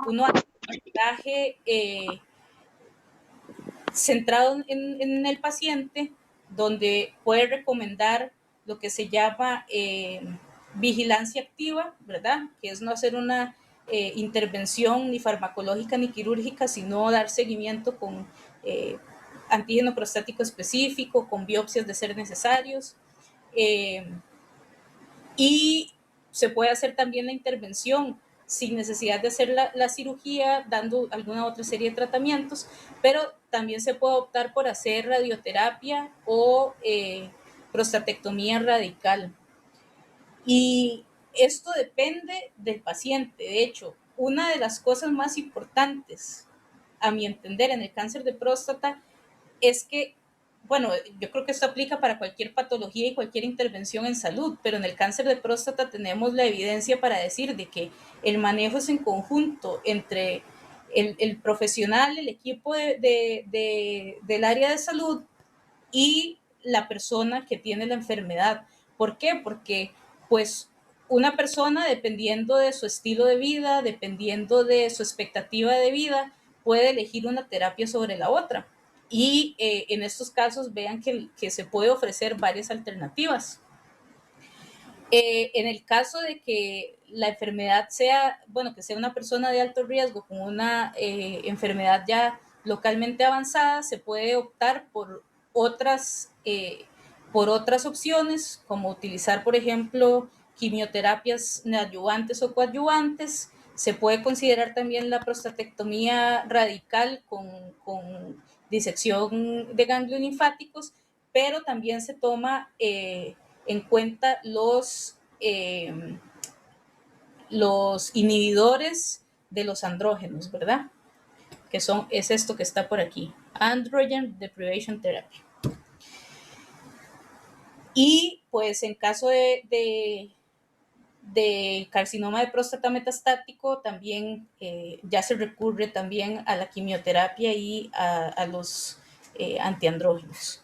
uno hace un abordaje centrado en el paciente, donde puede recomendar lo que se llama vigilancia activa, ¿verdad? Que es no hacer una intervención ni farmacológica ni quirúrgica, sino dar seguimiento con antígeno prostático específico, con biopsias de ser necesarios. Y se puede hacer también la intervención sin necesidad de hacer la cirugía, dando alguna otra serie de tratamientos, pero también se puede optar por hacer radioterapia o prostatectomía radical. Y esto depende del paciente. De hecho, una de las cosas más importantes, a mi entender, en el cáncer de próstata es que, bueno, yo creo que esto aplica para cualquier patología y cualquier intervención en salud, pero en el cáncer de próstata tenemos la evidencia para decir de que el manejo es en conjunto entre el profesional, el equipo del área de salud y la persona que tiene la enfermedad. ¿Por qué? Porque pues una persona, dependiendo de su estilo de vida, dependiendo de su expectativa de vida, puede elegir una terapia sobre la otra. Y en estos casos vean que se puede ofrecer varias alternativas. En el caso de que la enfermedad sea, bueno, que sea una persona de alto riesgo con una enfermedad ya localmente avanzada, se puede optar por otras opciones, como utilizar, por ejemplo, quimioterapias neoadyuvantes o coadyuvantes. Se puede considerar también la prostatectomía radical con disección de ganglios linfáticos, pero también se toma en cuenta los inhibidores de los andrógenos, ¿verdad? Es esto que está por aquí, Androgen Deprivation Therapy. Y pues en caso de carcinoma de próstata metastático, también ya se recurre también a la quimioterapia y a los antiandrógenos.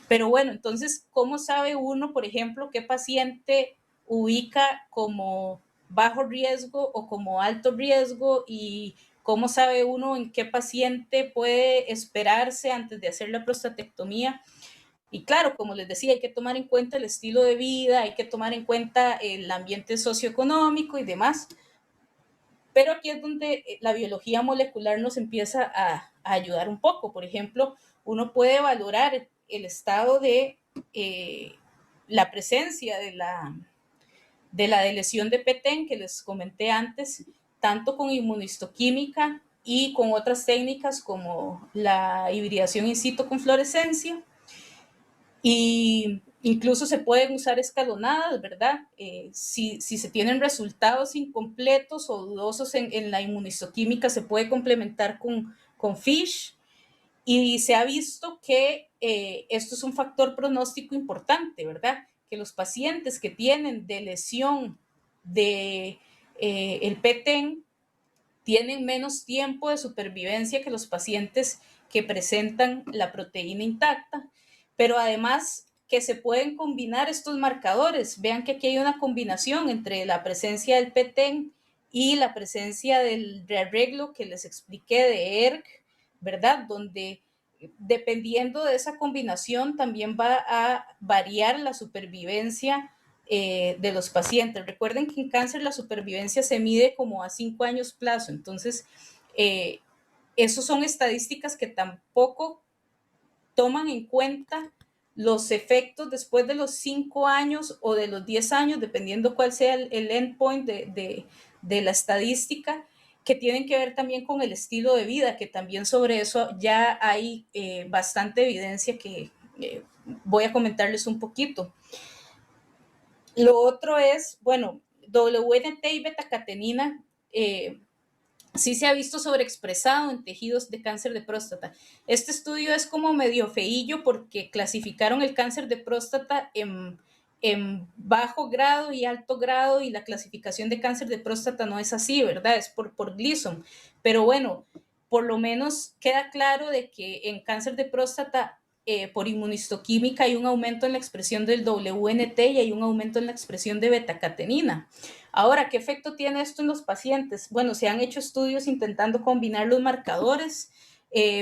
Pero bueno, entonces, ¿cómo sabe uno, por ejemplo, qué paciente ubica como bajo riesgo o como alto riesgo? Y cómo sabe uno en qué paciente puede esperarse antes de hacer la prostatectomía. Y claro, como les decía, hay que tomar en cuenta el estilo de vida, hay que tomar en cuenta el ambiente socioeconómico y demás. Pero aquí es donde la biología molecular nos empieza ayudar un poco. Por ejemplo, uno puede valorar el estado de la presencia de la lesión de Petén que les comenté antes, tanto con inmunistoquímica y con otras técnicas como la hibridación in situ con fluorescencia. Y incluso se pueden usar escalonadas, ¿verdad? Si se tienen resultados incompletos o dudosos en la inmunistoquímica, se puede complementar con FISH. Y se ha visto que esto es un factor pronóstico importante, ¿verdad? Que los pacientes que tienen de lesión de el PTEN tienen menos tiempo de supervivencia que los pacientes que presentan la proteína intacta, pero además que se pueden combinar estos marcadores. Vean que aquí hay una combinación entre la presencia del PTEN y la presencia del rearreglo que les expliqué de ERC, ¿verdad? Donde dependiendo de esa combinación también va a variar la supervivencia de los pacientes. Recuerden que en cáncer la supervivencia se mide como a 5 años plazo, entonces esos son estadísticas que tampoco toman en cuenta los efectos después de los 5 años o de los 10 años, dependiendo cuál sea el endpoint de la estadística, que tienen que ver también con el estilo de vida, que también sobre eso ya hay bastante evidencia que voy a comentarles un poquito. Lo otro es, bueno, WNT y betacatenina sí se ha visto sobreexpresado en tejidos de cáncer de próstata. Este estudio es como medio feillo porque clasificaron el cáncer de próstata en bajo grado y alto grado, y la clasificación de cáncer de próstata no es así, ¿verdad? Es por Gleason. Pero bueno, por lo menos queda claro de que en cáncer de próstata por inmunistoquímica hay un aumento en la expresión del WNT y hay un aumento en la expresión de betacatenina. Ahora, ¿qué efecto tiene esto en los pacientes? Bueno, se han hecho estudios intentando combinar los marcadores,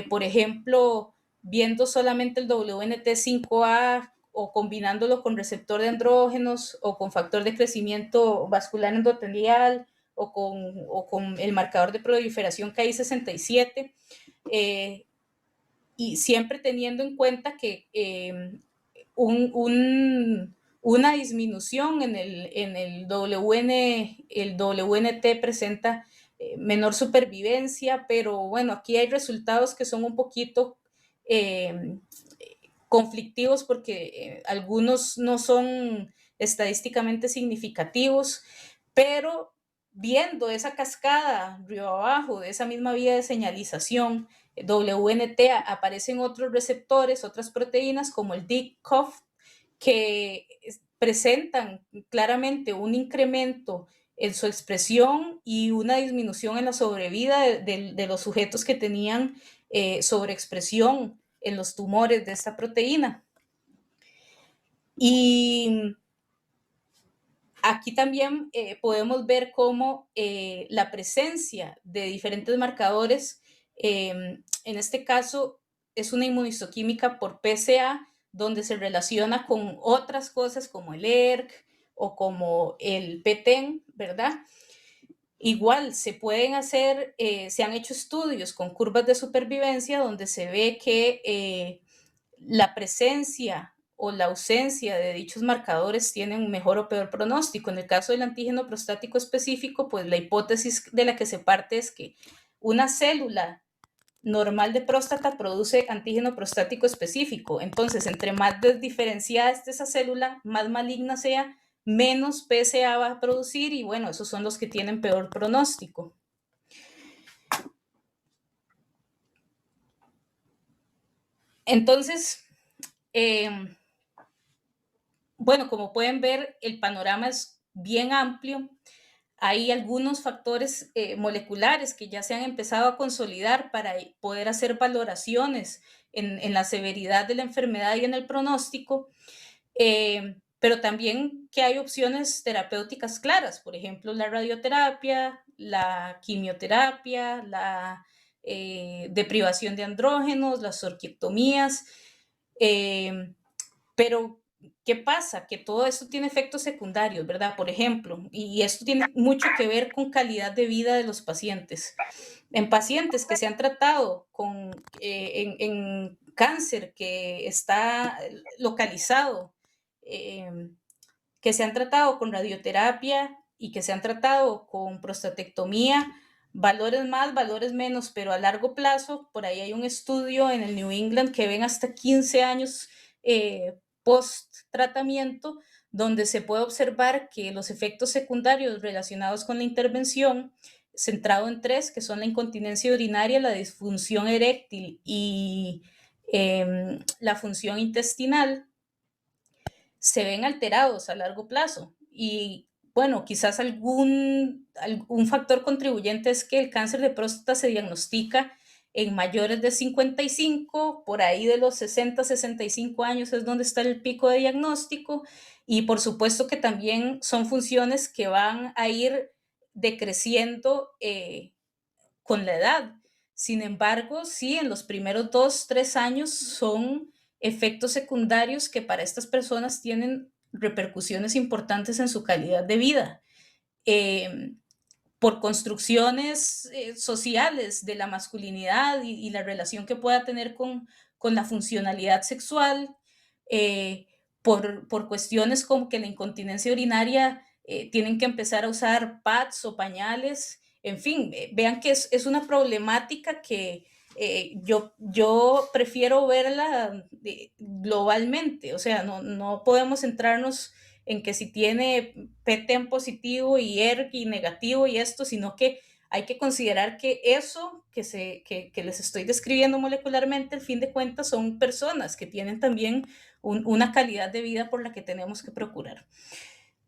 por ejemplo, viendo solamente el WNT5A o combinándolo con receptor de andrógenos o con factor de crecimiento vascular endotelial o con el marcador de proliferación KI67. Y siempre teniendo en cuenta que una disminución en el WNT presenta menor supervivencia, pero bueno, aquí hay resultados que son un poquito conflictivos porque algunos no son estadísticamente significativos, pero viendo esa cascada río abajo de esa misma vía de señalización, WNT, aparecen otros receptores, otras proteínas como el DIC-COF, que presentan claramente un incremento en su expresión y una disminución en la sobrevida de los sujetos que tenían sobreexpresión en los tumores de esta proteína. Y aquí también podemos ver cómo la presencia de diferentes marcadores, en este caso es una inmunistoquímica por PSA, donde se relaciona con otras cosas como el ERC o como el PTEN, ¿verdad? Igual se pueden hacer, se han hecho estudios con curvas de supervivencia donde se ve que la presencia o la ausencia de dichos marcadores tienen un mejor o peor pronóstico. En el caso del antígeno prostático específico, pues la hipótesis de la que se parte es que una célula normal de próstata produce antígeno prostático específico. Entonces, entre más desdiferenciada esté esa célula, más maligna sea, menos PSA va a producir y bueno, esos son los que tienen peor pronóstico. Entonces, bueno, como pueden ver, el panorama es bien amplio. Hay algunos factores moleculares que ya se han empezado a consolidar para poder hacer valoraciones en la severidad de la enfermedad y en el pronóstico, pero también que hay opciones terapéuticas claras, por ejemplo, la radioterapia, la quimioterapia, la deprivación de andrógenos, las orquiectomías, pero ¿qué pasa? Que todo esto tiene efectos secundarios, ¿verdad? Por ejemplo, y esto tiene mucho que ver con calidad de vida de los pacientes. En pacientes que se han tratado en cáncer que está localizado, eh, que se han tratado con radioterapia y que se han tratado con prostatectomía, valores más, valores menos, pero a largo plazo, por ahí hay un estudio en el New England que ven hasta 15 años post tratamiento, donde se puede observar que los efectos secundarios relacionados con la intervención, centrado en tres, que son la incontinencia urinaria, la disfunción eréctil y la función intestinal, se ven alterados a largo plazo. Y bueno, quizás algún factor contribuyente es que el cáncer de próstata se diagnostica en mayores de 55, por ahí de los 60, 65 años es donde está el pico de diagnóstico, y por supuesto que también son funciones que van a ir decreciendo con la edad. Sin embargo, sí, en los primeros 2, 3 años son efectos secundarios que para estas personas tienen repercusiones importantes en su calidad de vida. Eh, por construcciones sociales de la masculinidad y la relación que pueda tener con la funcionalidad sexual, eh, por cuestiones como que la incontinencia urinaria tienen que empezar a usar pads o pañales, en fin, vean que es una problemática que yo prefiero verla globalmente, o sea, no podemos centrarnos en que si tiene PTEN positivo y ERG negativo y esto, sino que hay que considerar que eso que les estoy describiendo molecularmente, al fin de cuentas, son personas que tienen también una calidad de vida por la que tenemos que procurar.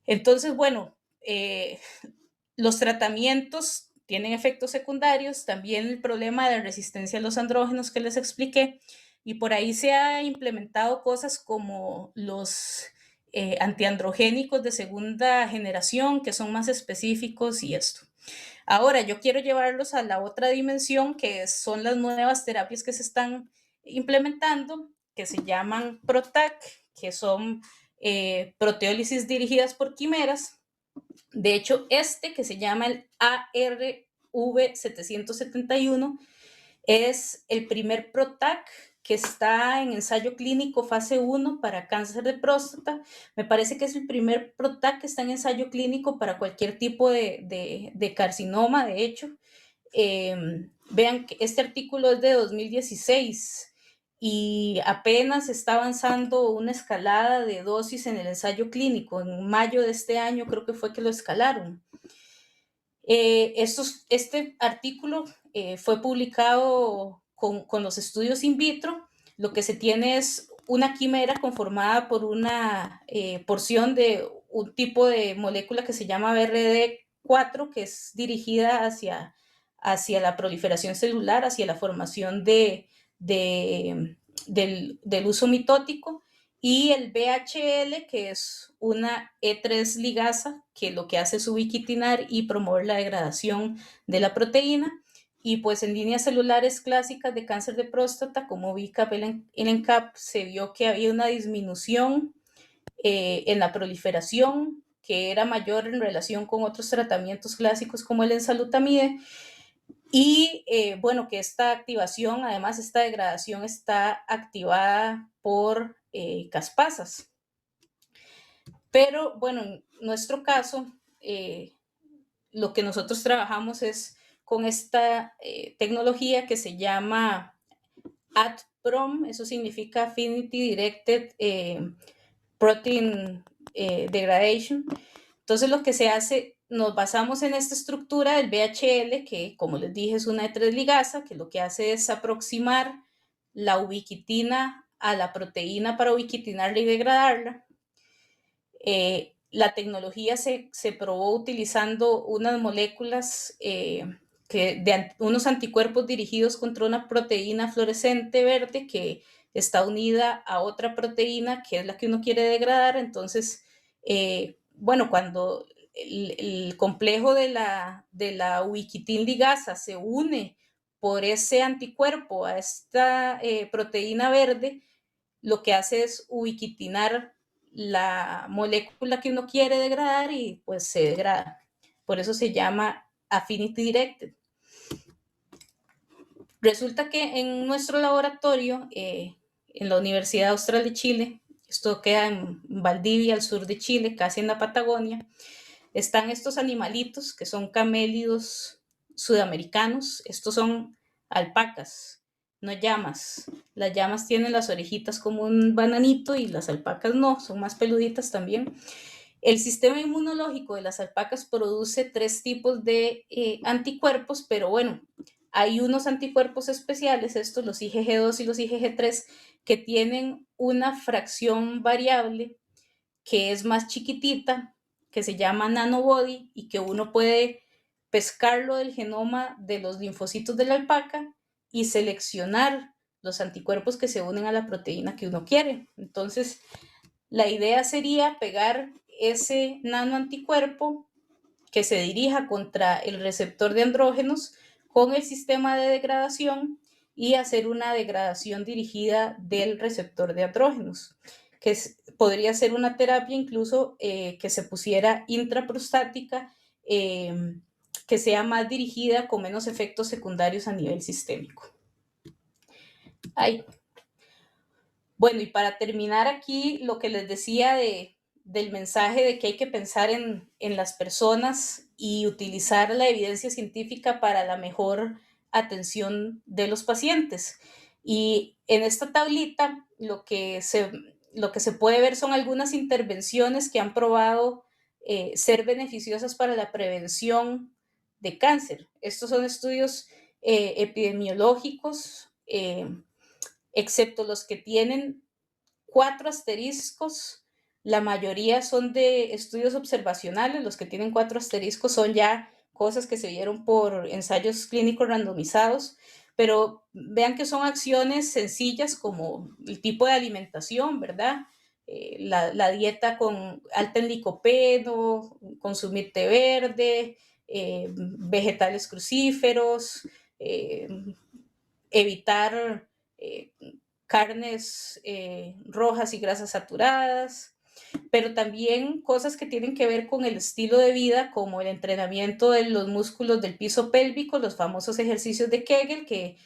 Entonces, bueno, los tratamientos tienen efectos secundarios, también el problema de resistencia a los andrógenos que les expliqué, y por ahí se ha implementado cosas como los antiandrogénicos de segunda generación, que son más específicos y esto. Ahora, yo quiero llevarlos a la otra dimensión, que son las nuevas terapias que se están implementando, que se llaman PROTAC, que son proteólisis dirigidas por quimeras. De hecho, este que se llama el ARV771 es el primer PROTAC que está en ensayo clínico fase 1 para cáncer de próstata. Me parece que es el primer PROTAC que está en ensayo clínico para cualquier tipo de carcinoma, de hecho. Vean que este artículo es de 2016 y apenas está avanzando una escalada de dosis en el ensayo clínico. En mayo de este año creo que fue que lo escalaron. Este artículo fue publicado con los estudios in vitro. Lo que se tiene es una quimera conformada por una porción de un tipo de molécula que se llama BRD4, que es dirigida hacia la proliferación celular, hacia la formación del uso mitótico, y el BHL, que es una E3 ligasa, que lo que hace es ubiquitinar y promover la degradación de la proteína. Y pues en líneas celulares clásicas de cáncer de próstata, como VICAP y ENCAP, se vio que había una disminución en la proliferación, que era mayor en relación con otros tratamientos clásicos como el enzalutamide. Y bueno, que esta activación, además esta degradación está activada por caspasas. Pero bueno, en nuestro caso, lo que nosotros trabajamos es con esta tecnología que se llama AdProm, eso significa Affinity Directed Protein Degradation. Entonces lo que se hace, nos basamos en esta estructura del BHL, que como les dije es una E3 ligasa, que lo que hace es aproximar la ubiquitina a la proteína para ubiquitinarla y degradarla. La tecnología se probó utilizando unas moléculas unos anticuerpos dirigidos contra una proteína fluorescente verde que está unida a otra proteína que es la que uno quiere degradar. Entonces, bueno, cuando el complejo de la ubiquitin ligasa se une por ese anticuerpo a esta proteína verde, lo que hace es ubiquitinar la molécula que uno quiere degradar y pues se degrada. Por eso se llama affinity directed. Resulta que en nuestro laboratorio, en la Universidad Austral de Chile, esto queda en Valdivia, al sur de Chile, casi en la Patagonia, están estos animalitos que son camélidos sudamericanos. Estos son alpacas, no llamas. Las llamas tienen las orejitas como un bananito y las alpacas no, son más peluditas también. El sistema inmunológico de las alpacas produce 3 tipos de anticuerpos, pero bueno, hay unos anticuerpos especiales, estos los IgG2 y los IgG3, que tienen una fracción variable que es más chiquitita, que se llama nanobody y que uno puede pescarlo del genoma de los linfocitos de la alpaca y seleccionar los anticuerpos que se unen a la proteína que uno quiere. Entonces, la idea sería pegar ese nanoanticuerpo que se dirija contra el receptor de andrógenos con el sistema de degradación y hacer una degradación dirigida del receptor de andrógenos, que podría ser una terapia incluso que se pusiera intraprostática, que sea más dirigida con menos efectos secundarios a nivel sistémico. Ay. Bueno, y para terminar aquí, lo que les decía del mensaje de que hay que pensar en las personas y utilizar la evidencia científica para la mejor atención de los pacientes. Y en esta tablita lo que se puede ver son algunas intervenciones que han probado ser beneficiosas para la prevención de cáncer. Estos son estudios epidemiológicos, excepto los que tienen 4 asteriscos. La mayoría son de estudios observacionales. Los que tienen 4 asteriscos son ya cosas que se vieron por ensayos clínicos randomizados, pero vean que son acciones sencillas como el tipo de alimentación, ¿verdad? La dieta con alta en licopeno, consumir té verde, vegetales crucíferos, evitar carnes rojas y grasas saturadas, pero también cosas que tienen que ver con el estilo de vida, como el entrenamiento de los músculos del piso pélvico, los famosos ejercicios de Kegel, que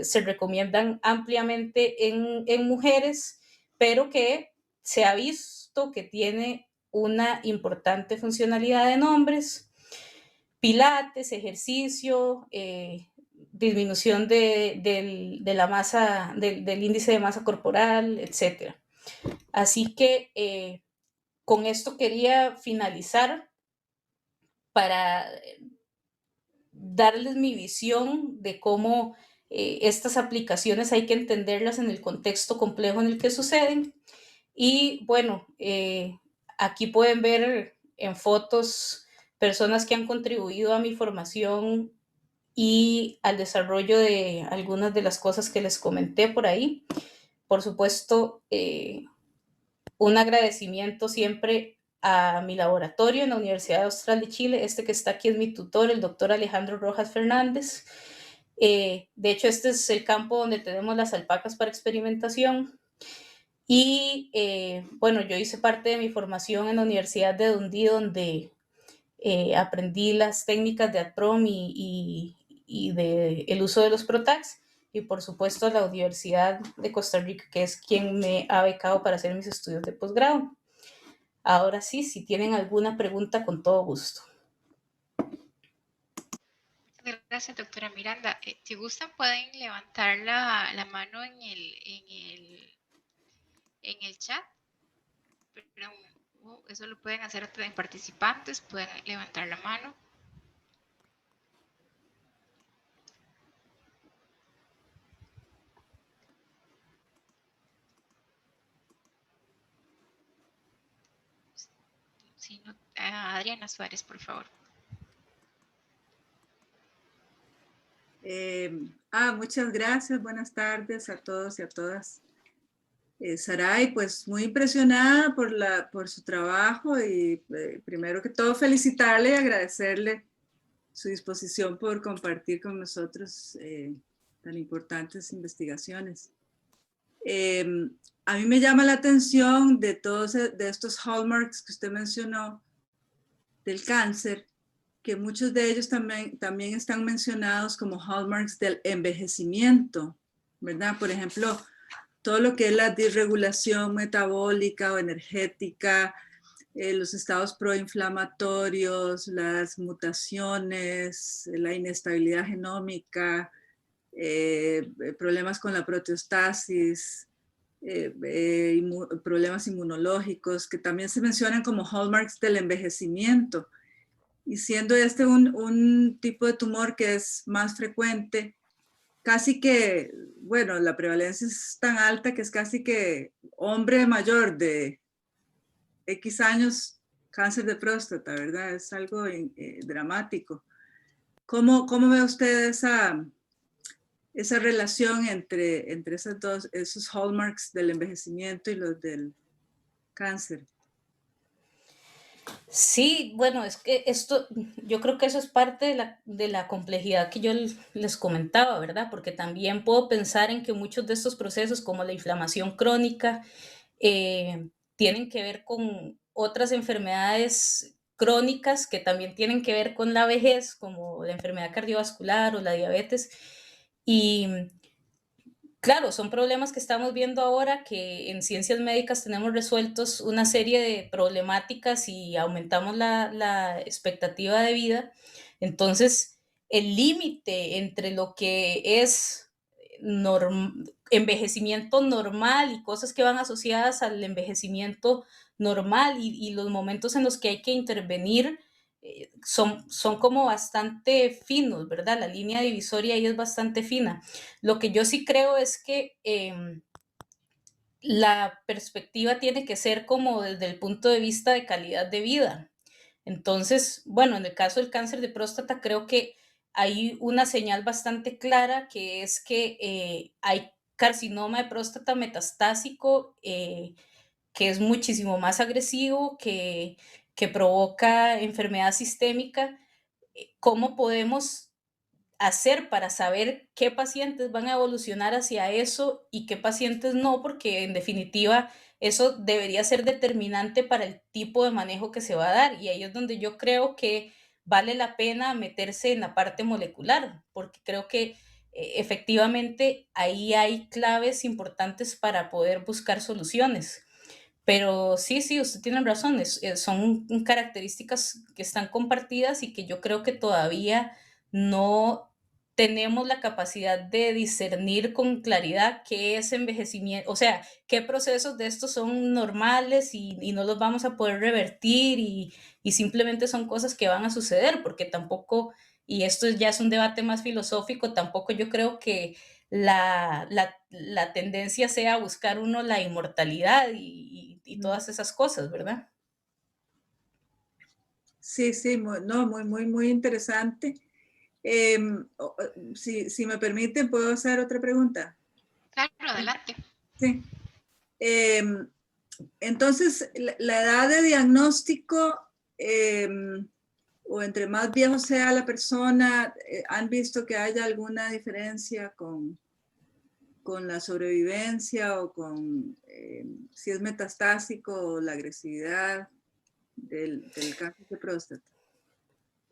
se recomiendan ampliamente en mujeres, pero que se ha visto que tiene una importante funcionalidad en hombres. Pilates, ejercicio, disminución de la masa, del índice de masa corporal, etc. Así que con esto quería finalizar para darles mi visión de cómo estas aplicaciones hay que entenderlas en el contexto complejo en el que suceden. Y bueno, aquí pueden ver en fotos personas que han contribuido a mi formación y al desarrollo de algunas de las cosas que les comenté por ahí. Por supuesto, un agradecimiento siempre a mi laboratorio en la Universidad Austral de Chile. Este que está aquí es mi tutor, el doctor Alejandro Rojas Fernández. De hecho, este es el campo donde tenemos las alpacas para experimentación. Y bueno, yo hice parte de mi formación en la Universidad de Dundee, donde aprendí las técnicas de ADPROM y el uso de los PROTACs, y por supuesto la Universidad de Costa Rica, que es quien me ha becado para hacer mis estudios de posgrado. Ahora sí, si tienen alguna pregunta, con todo gusto.
Gracias, doctora Miranda. Si gustan, pueden levantar la mano en el chat. Pero eso lo pueden hacer también participantes, pueden levantar la mano. Si no, Adriana Suárez, por favor.
Muchas gracias, buenas tardes a todos y a todas. Saray, pues muy impresionada por su trabajo y primero que todo felicitarle y agradecerle su disposición por compartir con nosotros tan importantes investigaciones. A mí me llama la atención de todos de estos hallmarks que usted mencionó del cáncer, que muchos de ellos también están mencionados como hallmarks del envejecimiento, ¿verdad? Por ejemplo, todo lo que es la disregulación metabólica o energética, los estados proinflamatorios, las mutaciones, la inestabilidad genómica, problemas con la proteostasis, problemas inmunológicos, que también se mencionan como hallmarks del envejecimiento. Y siendo este un tipo de tumor que es más frecuente, casi que, bueno, la prevalencia es tan alta que es casi que hombre mayor de X años, cáncer de próstata, ¿verdad? Es algo dramático. ¿Cómo ve usted esa relación entre esos hallmarks del envejecimiento y los del cáncer?
Sí, bueno, es que esto, yo creo que eso es parte de la complejidad que yo les comentaba, ¿verdad? Porque también puedo pensar en que muchos de estos procesos, como la inflamación crónica, tienen que ver con otras enfermedades crónicas que también tienen que ver con la vejez, como la enfermedad cardiovascular o la diabetes. Y claro, son problemas que estamos viendo ahora que en ciencias médicas tenemos resueltos una serie de problemáticas y aumentamos la expectativa de vida. Entonces, el límite entre lo que es envejecimiento normal y cosas que van asociadas al envejecimiento normal y los momentos en los que hay que intervenir son como bastante finos, ¿verdad? La línea divisoria ahí es bastante fina. Lo que yo sí creo es que la perspectiva tiene que ser como desde el punto de vista de calidad de vida. Entonces, bueno, en el caso del cáncer de próstata, creo que hay una señal bastante clara que es que hay carcinoma de próstata metastásico que es muchísimo más agresivo, que provoca enfermedad sistémica. ¿Cómo podemos hacer para saber qué pacientes van a evolucionar hacia eso y qué pacientes no? Porque en definitiva eso debería ser determinante para el tipo de manejo que se va a dar. Y ahí es donde yo creo que vale la pena meterse en la parte molecular, porque creo que efectivamente ahí hay claves importantes para poder buscar soluciones. Pero sí, sí, usted tiene razón, son características que están compartidas y que yo creo que todavía no tenemos la capacidad de discernir con claridad qué es envejecimiento, o sea, qué procesos de estos son normales y no los vamos a poder revertir y simplemente son cosas que van a suceder, porque tampoco, y esto ya es un debate más filosófico, tampoco yo creo que la tendencia sea buscar uno la inmortalidad y todas esas cosas, ¿verdad?
Sí, sí, muy interesante. Si me permiten, ¿puedo hacer otra pregunta?
Claro, adelante.
Sí. Entonces, la edad de diagnóstico, o entre más viejo sea la persona, ¿han visto que haya alguna diferencia con la sobrevivencia o con si es metastásico o la agresividad del cáncer de próstata?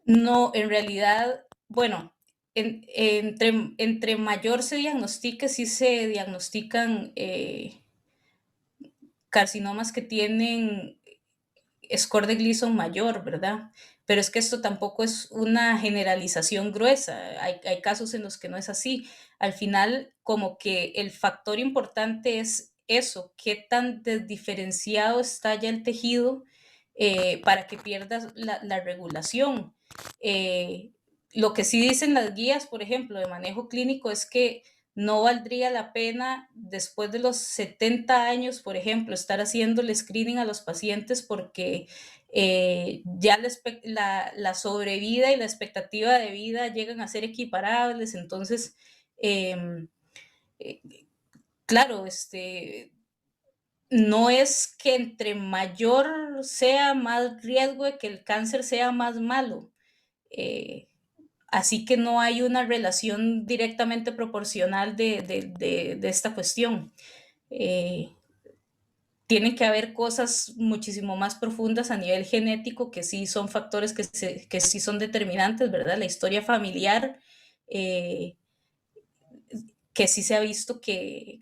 No, en realidad, bueno, entre mayor se diagnostique, sí se diagnostican carcinomas que tienen score de Gleason mayor, ¿verdad? Pero es que esto tampoco es una generalización gruesa. Hay casos en los que no es así. Al final, como que el factor importante es eso, qué tan desdiferenciado está ya el tejido para que pierdas la regulación. Lo que sí dicen las guías, por ejemplo, de manejo clínico es que no valdría la pena después de los 70 años, por ejemplo, estar haciendo el screening a los pacientes porque ya la sobrevida y la expectativa de vida llegan a ser equiparables. Entonces, eh, eh, claro, no es que entre mayor sea más riesgo de que el cáncer sea más malo. Eh, Así que no hay una relación directamente proporcional de esta cuestión. tiene que haber cosas muchísimo más profundas a nivel genético que sí son factores que sí son determinantes, ¿verdad? La historia familiar, que sí se ha visto que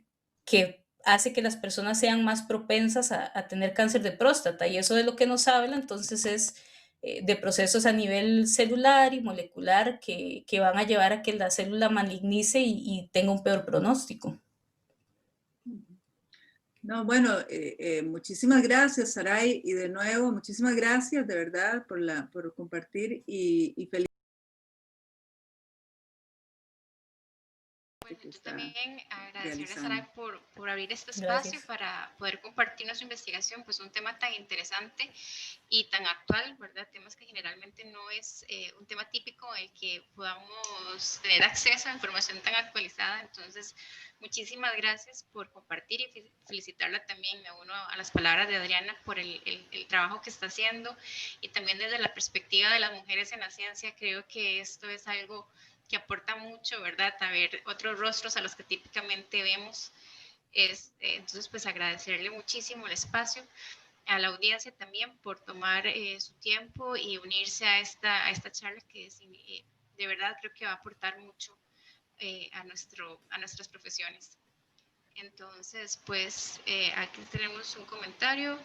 hace que las personas sean más propensas a tener cáncer de próstata, y eso es lo que nos habla, entonces es de procesos a nivel celular y molecular que van a llevar a que la célula malignice y tenga un peor pronóstico.
No, bueno, muchísimas gracias, Saray, y de nuevo, muchísimas gracias de verdad por compartir y feliz.
Bueno, yo también agradecerle a Saray por abrir este espacio
Gracias.
para poder compartir nuestra investigación, pues un tema tan interesante y tan actual, ¿verdad? Temas que generalmente no es un tema típico en el que podamos tener acceso a información tan actualizada. Entonces, muchísimas gracias por compartir y felicitarla también, me uno a las palabras de Adriana por el trabajo que está haciendo, y también desde la perspectiva de las mujeres en la ciencia, creo que esto es algo que aporta mucho, ¿verdad? A ver otros rostros a los que típicamente vemos. Entonces, pues agradecerle muchísimo el espacio, a la audiencia también por tomar su tiempo y unirse a esta charla que de verdad creo que va a aportar mucho a nuestras profesiones. Entonces, pues aquí tenemos un comentario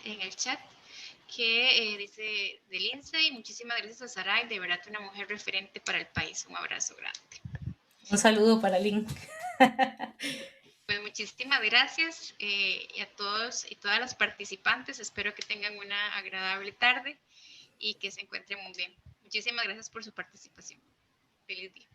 en el chat que dice de Lindsay: muchísimas gracias a Saray, de verdad una mujer referente para el país. Un abrazo grande.
Un saludo para Lynn.
Pues muchísimas gracias y a todos y todas las participantes. Espero que tengan una agradable tarde y que se encuentren muy bien. Muchísimas gracias por su participación. Feliz día.